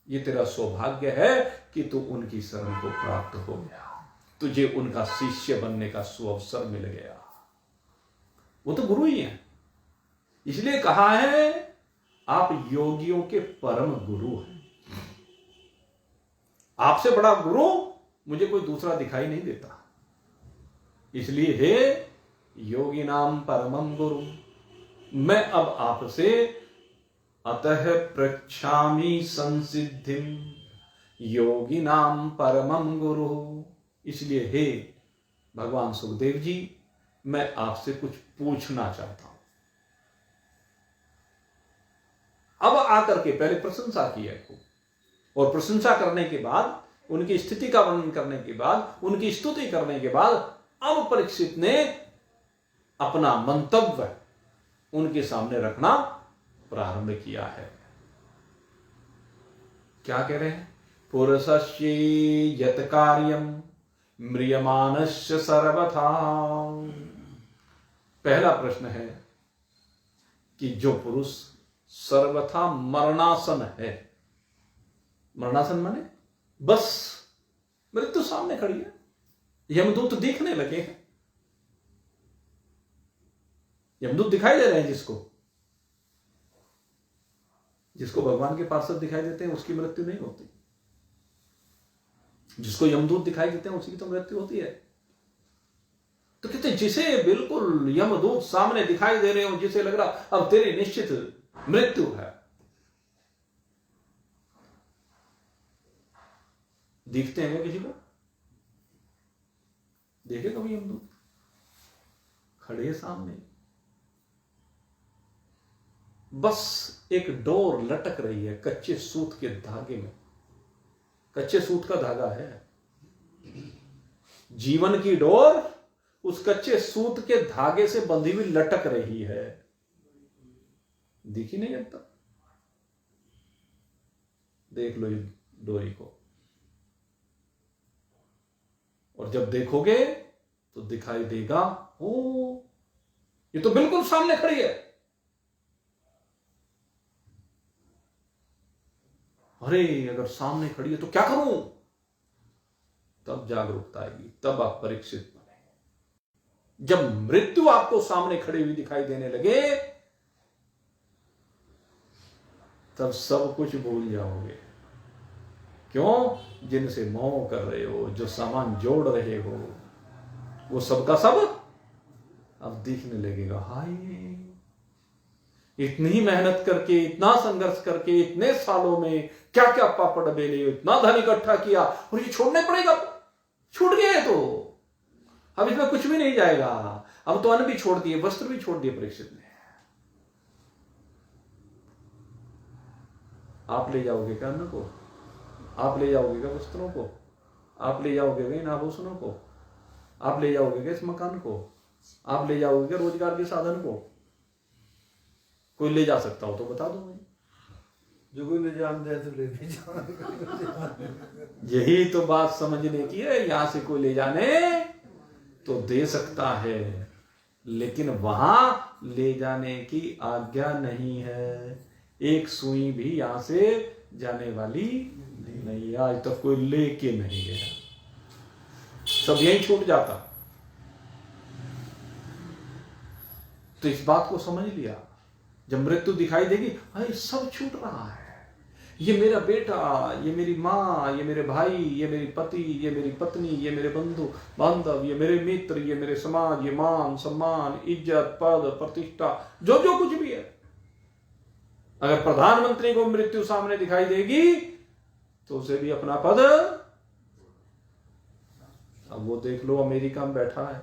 [SPEAKER 1] ये तेरा सौभाग्य है कि तू उनकी शरण को प्राप्त हो गया, तुझे उनका शिष्य बनने का सुअवसर मिल गया। वो तो गुरु ही है। इसलिए कहा है आप योगियों के परम गुरु हैं। आपसे बड़ा गुरु मुझे कोई दूसरा दिखाई नहीं देता। इसलिए हे योगी नाम परमम गुरु, मैं अब आपसे अतः प्रक्षामि संसिद्धिम योगी नाम परमम गुरु। इसलिए हे भगवान सुखदेव जी, मैं आपसे कुछ पूछना चाहता हूं। अब आकर के पहले प्रशंसा की है खूब, और प्रशंसा करने के बाद, उनकी स्थिति का वर्णन करने के बाद, उनकी स्तुति करने के बाद, अब परीक्षित ने अपना मंतव्य उनके सामने रखना प्रारंभ किया है। क्या कह रहे हैं? पुरुषस्य यत् कार्यम म्रियमानस्य सर्वथा। पहला प्रश्न है कि जो पुरुष सर्वथा मरणासन है। मरणासन माने बस मृत्यु सामने खड़ी है, यमदूत दिखने लगे हैं। यमदूत दिखाई दे रहे हैं। जिसको भगवान के पार्षद दिखाई देते हैं उसकी मृत्यु नहीं होती। जिसको यमदूत दिखाई देते हैं उसकी तो मृत्यु होती है। तो कहते जिसे बिल्कुल यमदूत सामने दिखाई दे रहे हो, जिसे लग रहा अब तेरी निश्चित मृत्यु है, दिखते हैं क्या किसी को? देखे कभी यमदूत? खड़े सामने, बस एक डोर लटक रही है कच्चे सूत के धागे में। कच्चे सूत का धागा है, जीवन की डोर उस कच्चे सूत के धागे से बंधी हुई लटक रही है। दिखी नहीं अब तक? देख लो इस डोरी को, और जब देखोगे तो दिखाई देगा ओ ये तो बिल्कुल सामने खड़ी है। अरे अगर सामने खड़ी है तो क्या करूं? तब जागरूकता आएगी, तब आप परीक्षित बने। जब मृत्यु आपको सामने खड़ी हुई दिखाई देने लगे तब सब कुछ भूल जाओगे। क्यों? जिनसे मोह कर रहे हो, जो सामान जोड़ रहे हो, वो सब का सब अब दिखने लगेगा। हाय, इतनी मेहनत करके, इतना संघर्ष करके, इतने सालों में क्या क्या पापड़ बेले, इतना धन इकट्ठा किया, और ये छोड़ने पड़ेगा। छूट गए तो अब इसमें कुछ भी नहीं जाएगा। अब तो अन्न भी छोड़ दिए, वस्त्र भी छोड़ दिए परीक्षित ने। आप ले जाओगे क्या अन्न को? आप ले जाओगे क्या वस्त्रों को? आप ले जाओगे क्या इन आभूषणों को? आप ले जाओगे क्या इस मकान को? आप ले जाओगे क्या रोजगार के साधन को? कोई ले जा सकता हो तो बता दो मुझे।
[SPEAKER 2] जो कोई ले जान दे तो ले भी जान।
[SPEAKER 1] यही तो बात समझने की है। यहां से कोई ले जाने तो दे सकता है, लेकिन वहां ले जाने की आज्ञा नहीं है। एक सुई भी यहां से जाने वाली नहीं। आज तक कोई लेके नहीं गया, सब यहीं छूट जाता। तो इस बात को समझ लिया, जब मृत्यु दिखाई देगी, अरे सब छूट रहा है। ये मेरा बेटा, ये मेरी माँ, ये मेरे भाई, ये मेरी पति, ये मेरी पत्नी, ये मेरे बंधु बांधव, ये मेरे मित्र, ये मेरे समाज, ये मान सम्मान, इज्जत, पद, प्रतिष्ठा, जो जो कुछ भी है। अगर प्रधानमंत्री को मृत्यु सामने दिखाई देगी तो उसे भी अपना पद। अब वो देख लो अमेरिका में बैठा है,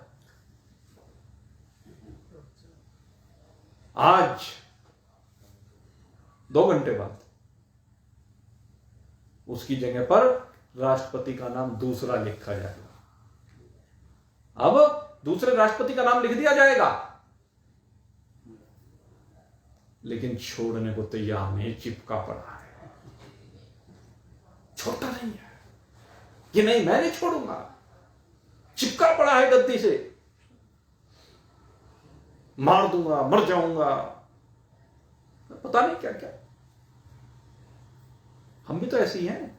[SPEAKER 1] आज 2 घंटे बाद उसकी जगह पर राष्ट्रपति का नाम दूसरा लिखा जाएगा। अब दूसरे राष्ट्रपति का नाम लिख दिया जाएगा, लेकिन छोड़ने को तैयार नहीं, चिपका पड़ा है, छोड़ता नहीं है कि नहीं मैं नहीं छोड़ूंगा। चिपका पड़ा है गद्दी से, मार दूंगा, मर जाऊंगा, पता नहीं क्या क्या। हम भी तो ऐसे ही हैं।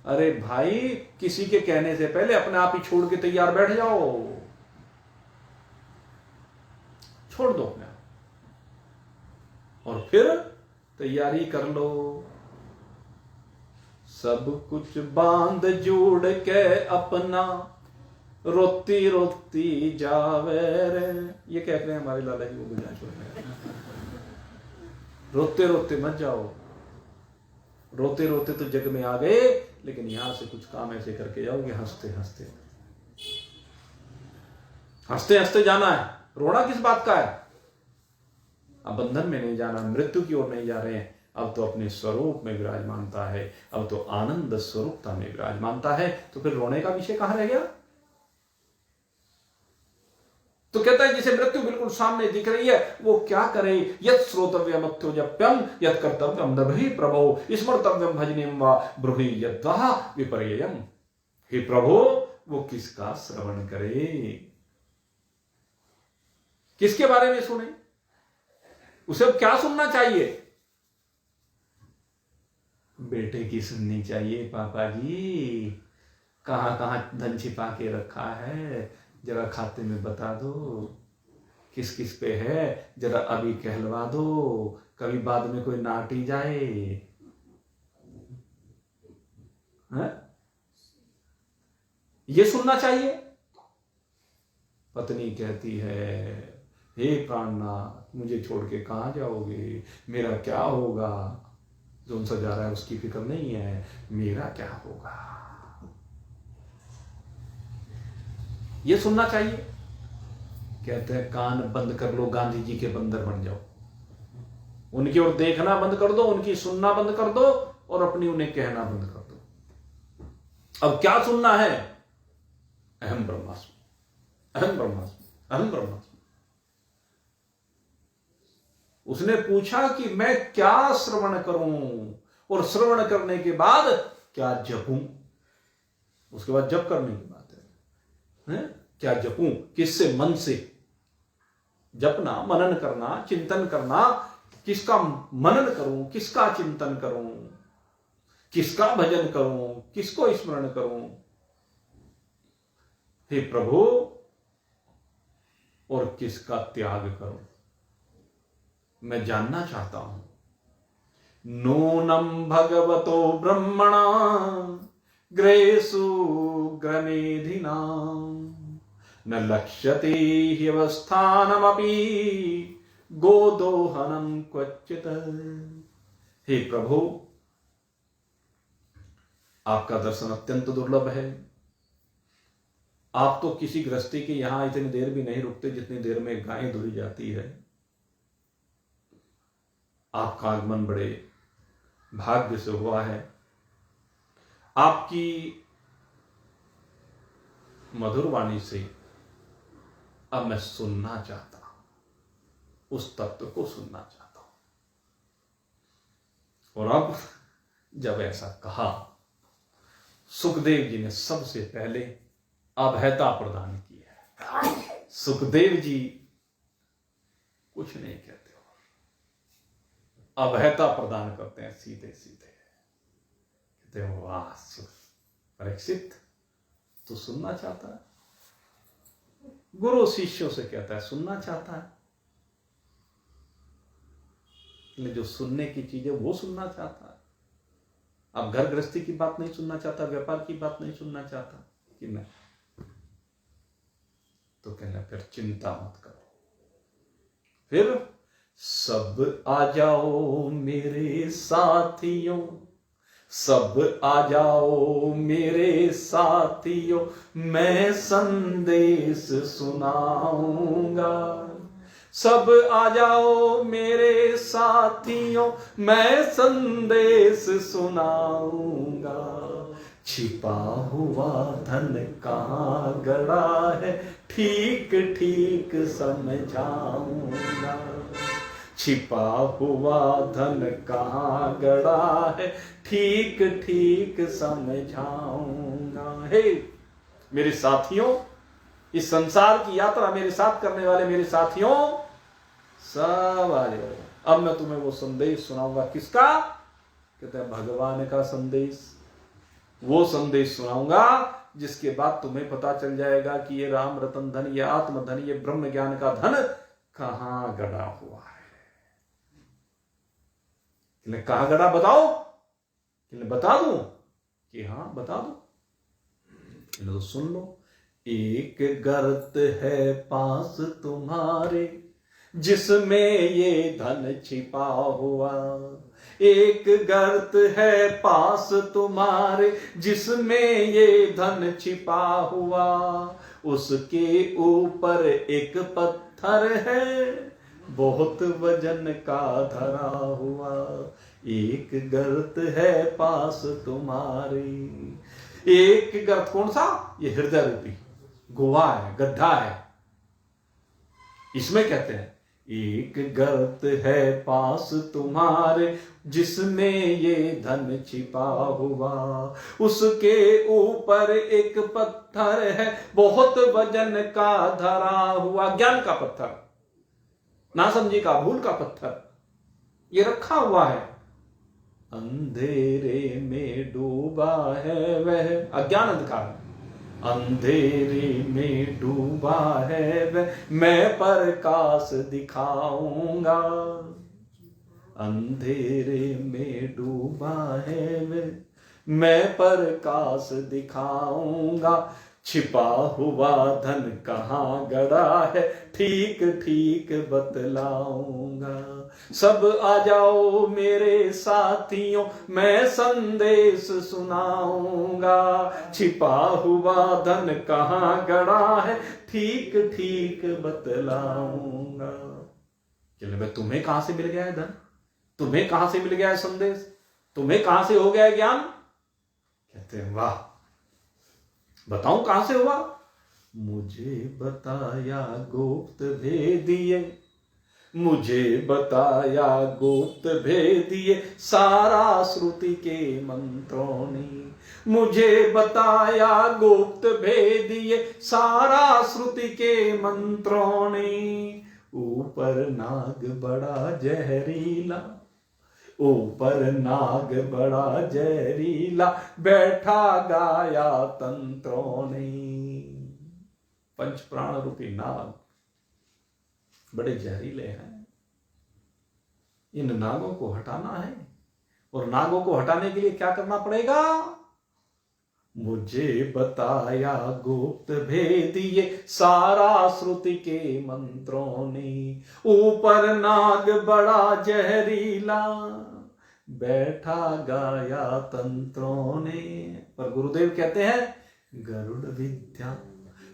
[SPEAKER 1] अरे भाई, किसी के कहने से पहले अपने आप ही छोड़ के तैयार बैठ जाओ, छोड़ दो अपने आप, और फिर तैयारी कर लो। सब कुछ बांध जोड़ के अपना, रोती रोती जावे रे। ये कह रहे हैं हमारे लाला जी, वो गुजारिश हो रहे हैं, रोते रोते मत जाओ। रोते रोते तो जग में आ गए, लेकिन यहां से कुछ काम ऐसे करके जाओगे हंसते हंसते। हंसते हंसते जाना है, रोना किस बात का है? अब बंधन में नहीं जाना, मृत्यु की ओर नहीं जा रहे हैं। अब तो अपने स्वरूप में विराजमानता है, अब तो आनंद स्वरूपता में विराजमानता है। तो फिर रोने का विषय कहां रह गया? तो कहता है जिसे मृत्यु बिल्कुल सामने दिख रही है, वो क्या करे? यत् श्रोतव्यम अत्योजप्यम यत् कर्तव्यम नभि प्रभो स्मर्तव्यम भजनीम वा ब्रूहि यद्वा विपर्ययम्। हे प्रभु, वो किसका श्रवण करे, किसके बारे में सुने? उसे अब क्या सुनना चाहिए? बेटे की सुननी चाहिए। पापा जी, कहां कहां धन छिपा के रखा है, जरा खाते में बता दो, किस किस पे है, जरा अभी कहलवा दो, कभी बाद में कोई नाटी जाए। है? ये सुनना चाहिए। पत्नी कहती है, हे प्राणनाथ, मुझे छोड़ के कहां जाओगे, मेरा क्या होगा? जो सजा रहा है उसकी फिक्र नहीं है, मेरा क्या होगा, ये सुनना चाहिए। कहते हैं कान बंद कर लो, गांधी जी के बंदर बन जाओ। उनकी ओर देखना बंद कर दो, उनकी सुनना बंद कर दो, और अपनी उन्हें कहना बंद कर दो। अब क्या सुनना है? अहम ब्रह्मास्मि, अहम ब्रह्मास्मि, अहम ब्रह्मास्मि। उसने पूछा कि मैं क्या श्रवण करूं, और श्रवण करने के बाद क्या जपूं। उसके बाद जप करने की बात है, क्या जपूं? किससे? मन से जपना, मनन करना, चिंतन करना। किसका मनन करूं, किसका चिंतन करूं, किसका भजन करूं, किसको स्मरण करूं? हे प्रभु, और किसका त्याग करूं? मैं जानना चाहता हूं। नूनम भगवतो ब्रह्मणा ग्रेसु ग्रमेधिना न लक्ष्यते ह्यवस्थानमपि गोदोहनम क्वचित। हे प्रभु, आपका दर्शन अत्यंत दुर्लभ है। आप तो किसी गृहस्थी के यहां इतनी देर भी नहीं रुकते जितनी देर में गायें धुली जाती है। आपका आगमन बड़े भाग्य से हुआ है। आपकी मधुर वाणी से अब मैं सुनना चाहता हूं, उस तत्व को सुनना चाहता हूं। और अब जब ऐसा कहा, सुखदेव जी ने सबसे पहले अभयता प्रदान की है। सुखदेव जी कुछ नहीं कहते हो, अभयता प्रदान करते हैं सीधे सीधे। कहते हैं वाह परीक्षित, तू सुनना चाहता है? गुरु शिष्यों से कहता है सुनना चाहता है, लेकिन जो सुनने की चीज है वो सुनना चाहता है। अब घर गृहस्थी की बात नहीं सुनना चाहता, व्यापार की बात नहीं सुनना चाहता कि नहीं, तो कहना फिर चिंता मत करो, फिर सब आ जाओ मेरे साथियों, सब आ जाओ मेरे साथियों, मैं संदेश सुनाऊंगा। सब आ जाओ मेरे साथियों, मैं संदेश सुनाऊंगा। छिपा हुआ धन कहाँ गड़ा है, ठीक ठीक समझाऊंगा। छिपा हुआ धन कहाँ गड़ा है, ठीक ठीक समझाऊंगा। हे मेरे साथियों, इस संसार की यात्रा मेरे साथ करने वाले मेरे साथियों, सब आ जाओ, अब मैं तुम्हें वो संदेश सुनाऊंगा। किसका? कहते हैं भगवान का संदेश। वो संदेश सुनाऊंगा जिसके बाद तुम्हें पता चल जाएगा कि ये राम रतन धन, ये आत्म धन, ये ब्रह्म ज्ञान का धन कहां गड़ा हुआ है। कहां गड़ा बताओ? बता दूं कि हाँ बता दो, तो सुन लो। एक गर्त है पास तुम्हारे, जिसमें ये धन छिपा हुआ। एक गर्त है पास तुम्हारे, जिसमें ये धन छिपा हुआ। उसके ऊपर एक पत्थर है, बहुत वजन का धरा हुआ। एक गर्त है पास तुम्हारे। एक गर्त कौन सा? ये हृदय रूपी गोवा है, गड्ढा है। इसमें कहते हैं एक गर्त है पास तुम्हारे, जिसमें ये धन छिपा हुआ। उसके ऊपर एक पत्थर है, बहुत वजन का धरा हुआ। ज्ञान का पत्थर, नासमझी का, भूल का पत्थर ये रखा हुआ है। अंधेरे में डूबा है वह, अज्ञान अंधकार, अंधेरे में डूबा है वह, मैं प्रकाश दिखाऊंगा। अंधेरे में डूबा है वह, मैं प्रकाश दिखाऊंगा। छिपा हुआ धन कहाँ गड़ा है, ठीक ठीक बतलाऊंगा। सब आ जाओ मेरे साथियों, मैं संदेश सुनाऊंगा। छिपा हुआ धन कहाँ गड़ा है, ठीक ठीक बतलाऊंगा। चलो भाई, तुम्हें कहां से मिल गया है धन? तुम्हें कहां से मिल गया है संदेश? तुम्हें कहां से हो गया है ज्ञान? कहते हैं वाह, बताऊं कहां से हुआ? मुझे बताया गुप्त भेदिए, मुझे बताया गुप्त भेदिए, सारा श्रुति के मंत्रों ने। मुझे बताया गुप्त भेदिए, सारा श्रुति के मंत्रों ने। ऊपर नाग बड़ा जहरीला, ऊपर नाग बड़ा जहरीला, बैठा गाया तंत्रों ने। पंच प्राण रूपी नाग बड़े जहरीले हैं। इन नागों को हटाना है, और नागों को हटाने के लिए क्या करना पड़ेगा? मुझे बताया गुप्त भेदिए, सारा श्रुति के मंत्रों ने। ऊपर नाग बड़ा जहरीला, बैठा गाया तंत्रों ने। पर गुरुदेव कहते हैं गरुड़ विद्या,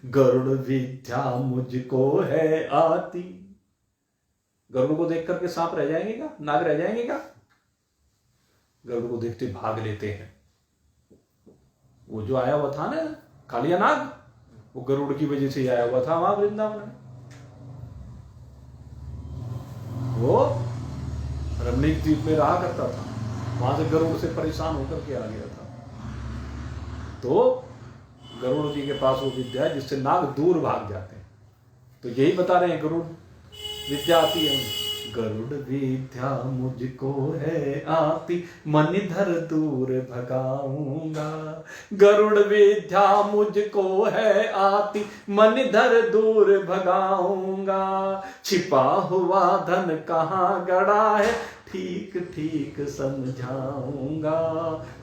[SPEAKER 1] गरुड़ विद्या मुझको है आती। गरुड़ को देख करके सांप रह जाएंगे क्या, नाग रह जाएंगे क्या? गरुड़ को देखते भाग लेते हैं। वो जो आया हुआ था ना कालिया नाग, वो गरुड़ की वजह से ही आया हुआ था वहां वृंदावन में। वो रमणीक द्वीप में रहा करता था, वहां से गरुड़ से परेशान होकर के आ गया था। तो गरुड़ जी के पास वो विद्या है जिससे नाग दूर भाग जाते हैं। तो यही बता रहे हैं, गरुड़ विद्या आती है। गरुड़ विद्या मुझको है आती, मन धर दूर भगाऊंगा। गरुड़ विद्या मुझको है आती, मन धर दूर भगाऊंगा। छिपा हुआ धन कहाँ गड़ा है, ठीक ठीक समझाऊंगा।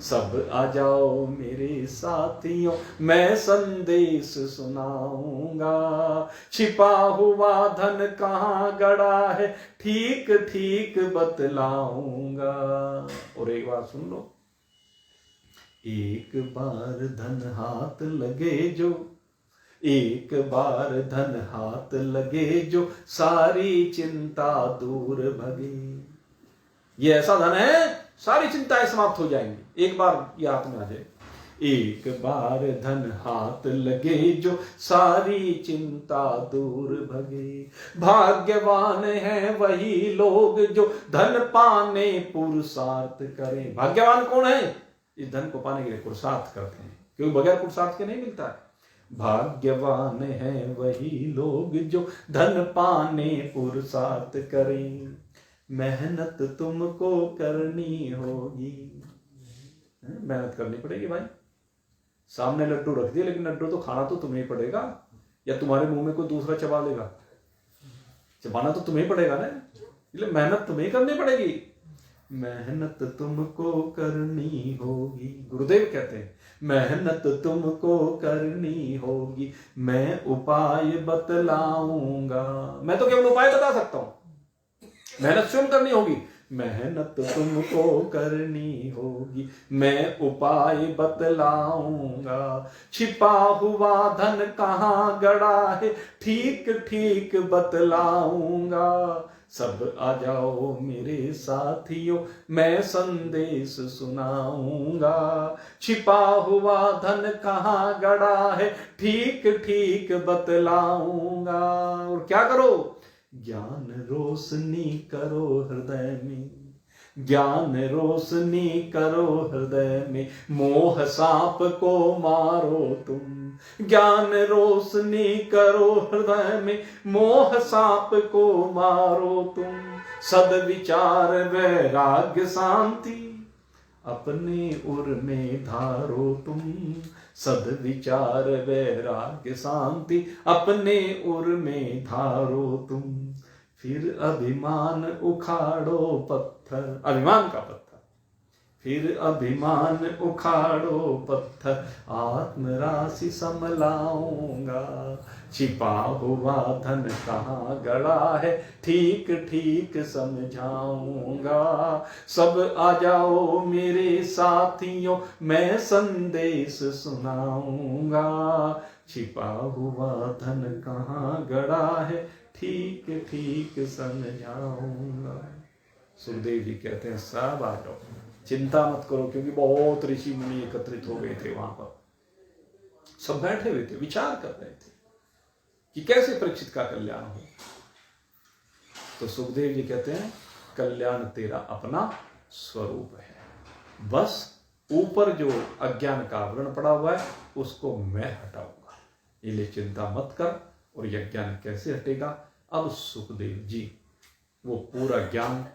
[SPEAKER 1] सब आ जाओ मेरे साथियों, मैं संदेश सुनाऊंगा। छिपा हुआ धन कहाँ गड़ा है, ठीक ठीक बतलाऊंगा। और एक बात सुन लो, एक बार धन हाथ लगे जो, एक बार धन हाथ लगे जो, सारी चिंता दूर भगे। ये ऐसा धन है सारी चिंताएं समाप्त हो जाएंगी, एक बार ये हाथ में आ जाए। एक बार धन हाथ लगे जो, सारी चिंता दूर भगे। भाग्यवान है वही लोग जो धन पाने पुरुषार्थ करें। भाग्यवान कौन है? इस धन को पाने के लिए पुरुषार्थ करते हैं, क्योंकि बगैर पुरुषार्थ के नहीं मिलता है। भाग्यवान है वही लोग जो धन पाने पुरुषार्थ करें। मेहनत तुमको करनी होगी, मेहनत करनी पड़ेगी भाई। सामने लड्डू रख दिए, लेकिन लड्डू तो खाना तो तुम्हें ही पड़ेगा, या तुम्हारे मुंह में कोई दूसरा चबा लेगा? चबाना तो तुम्हें ही पड़ेगा ना, इसलिए मेहनत तुम्हें करनी पड़ेगी। मेहनत तुमको करनी होगी, गुरुदेव कहते हैं मेहनत तुमको करनी होगी, मैं उपाय बतलाऊंगा। मैं तो केवल उपाय बता सकता हूं, मेहनत स्वयं करनी होगी। मेहनत तुमको करनी होगी, मैं उपाय बतलाऊंगा। छिपा हुआ धन कहाँ गड़ा है, ठीक ठीक बतलाऊंगा। सब आ जाओ मेरे साथियों, मैं संदेश सुनाऊंगा। छिपा हुआ धन कहाँ गड़ा है, ठीक ठीक बतलाऊंगा। और क्या करो? ज्ञान रोशनी करो हृदय में, ज्ञान रोशनी करो हृदय में, मोह सांप को मारो तुम। ज्ञान रोशनी करो हृदय में, मोह सांप को मारो तुम। सद्विचार वैराग्य शांति अपने उर में धारो तुम। सद्विचार वैराग्य शांति अपने उर में धारो तुम। फिर अभिमान उखाड़ो पत्थर, अभिमान का पत्थर, फिर अभिमान उखाड़ो पत्थर, आत्मराशि समलाऊंगा। छिपा हुआ धन कहाँ गड़ा है, ठीक ठीक समझाऊंगा। सब आ जाओ मेरे साथियों, मैं संदेश सुनाऊंगा। छिपा हुआ धन कहाँ गड़ा है, ठीक ठीक समझाऊंगा। सुखदेव जी कहते हैं सब आ जाओ, चिंता मत करो, क्योंकि बहुत ऋषि मुनि एकत्रित हो गए थे वहां पर। सब बैठे हुए थे, विचार कर रहे थे कि कैसे परीक्षित का कल्याण हो। तो सुखदेव जी कहते हैं कल्याण तेरा अपना स्वरूप है, बस ऊपर जो अज्ञान का आवरण पड़ा हुआ है उसको मैं हटाऊंगा, इसलिए चिंता मत कर। और यह ज्ञान कैसे हटेगा? अब सुखदेव जी वो पूरा ज्ञान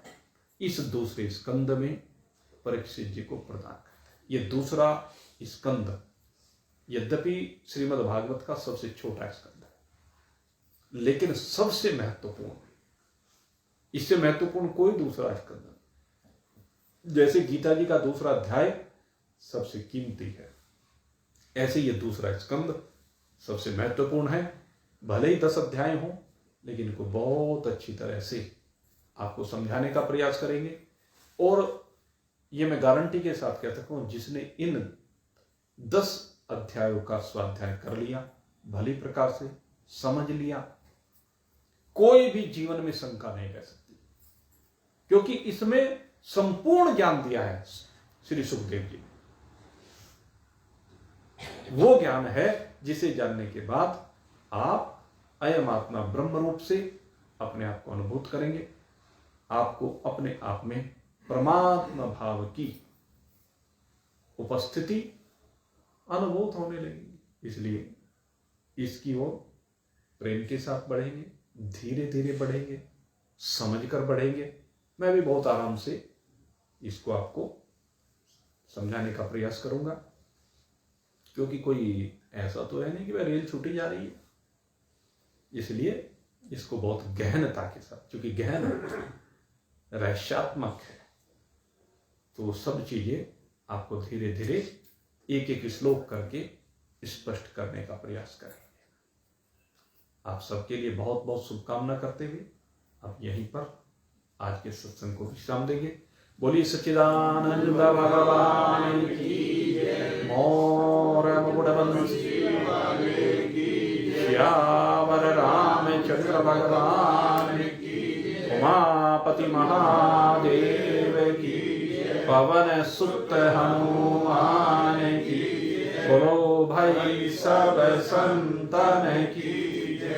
[SPEAKER 1] इस दूसरे स्कंद में परीक्षित जी को प्रदान करते। ये दूसरा स्कंद यद्यपि श्रीमद् भागवत का सबसे छोटा स्कंद है, लेकिन सबसे महत्वपूर्ण, इससे महत्वपूर्ण कोई दूसरा स्कंद नहीं। जैसे गीता जी का दूसरा अध्याय सबसे कीमती है, ऐसे ये दूसरा स्कंद सबसे महत्वपूर्ण है। भले ही 10 अध्याय हों, लेकिन इनको बहुत अच्छी तरह से आपको समझाने का प्रयास करेंगे। और ये मैं गारंटी के साथ कह सकता हूं, जिसने इन 10 अध्यायों का स्वाध्याय कर लिया, भली प्रकार से समझ लिया, कोई भी जीवन में शंका नहीं रह सकती। क्योंकि इसमें संपूर्ण ज्ञान दिया है श्री सुखदेव जी ने। वो ज्ञान है जिसे जानने के बाद आप अयम आत्मा ब्रह्म रूप से अपने आप को अनुभूत करेंगे। आपको अपने आप में परमात्मा भाव की उपस्थिति अनुभूत होने लगेगी। इसलिए इसकी ओर प्रेम के साथ बढ़ेंगे, धीरे धीरे बढ़ेंगे, समझकर बढ़ेंगे। मैं भी बहुत आराम से इसको आपको समझाने का प्रयास करूंगा, क्योंकि कोई ऐसा तो है नहीं कि वह रेल छूटी जा रही है। इसलिए इसको बहुत गहनता के साथ, क्योंकि गहन रहस्यात्मक है, तो सब चीजें आपको धीरे धीरे एक एक श्लोक करके स्पष्ट करने का प्रयास करेंगे। आप सबके लिए बहुत बहुत शुभकामना करते हुए अब यहीं पर आज के सत्संग को विश्राम देंगे। बोलिए सच्चिदानंद भगवान की जय। मोर मुकुटवंशी श्यावर रामचंद्र भगवान की, उमापति महादेव की, पवन सुत हनुमान की। बोलो भाई सब संतन की,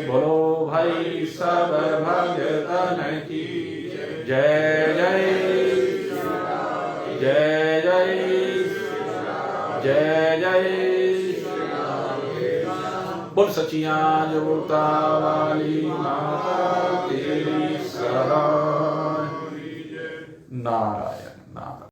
[SPEAKER 1] बोलो भाई सब भगतन की। जय जय जय जय जय जय। बोल सचिया जोता वाली माता तेरी सराय। नारायण।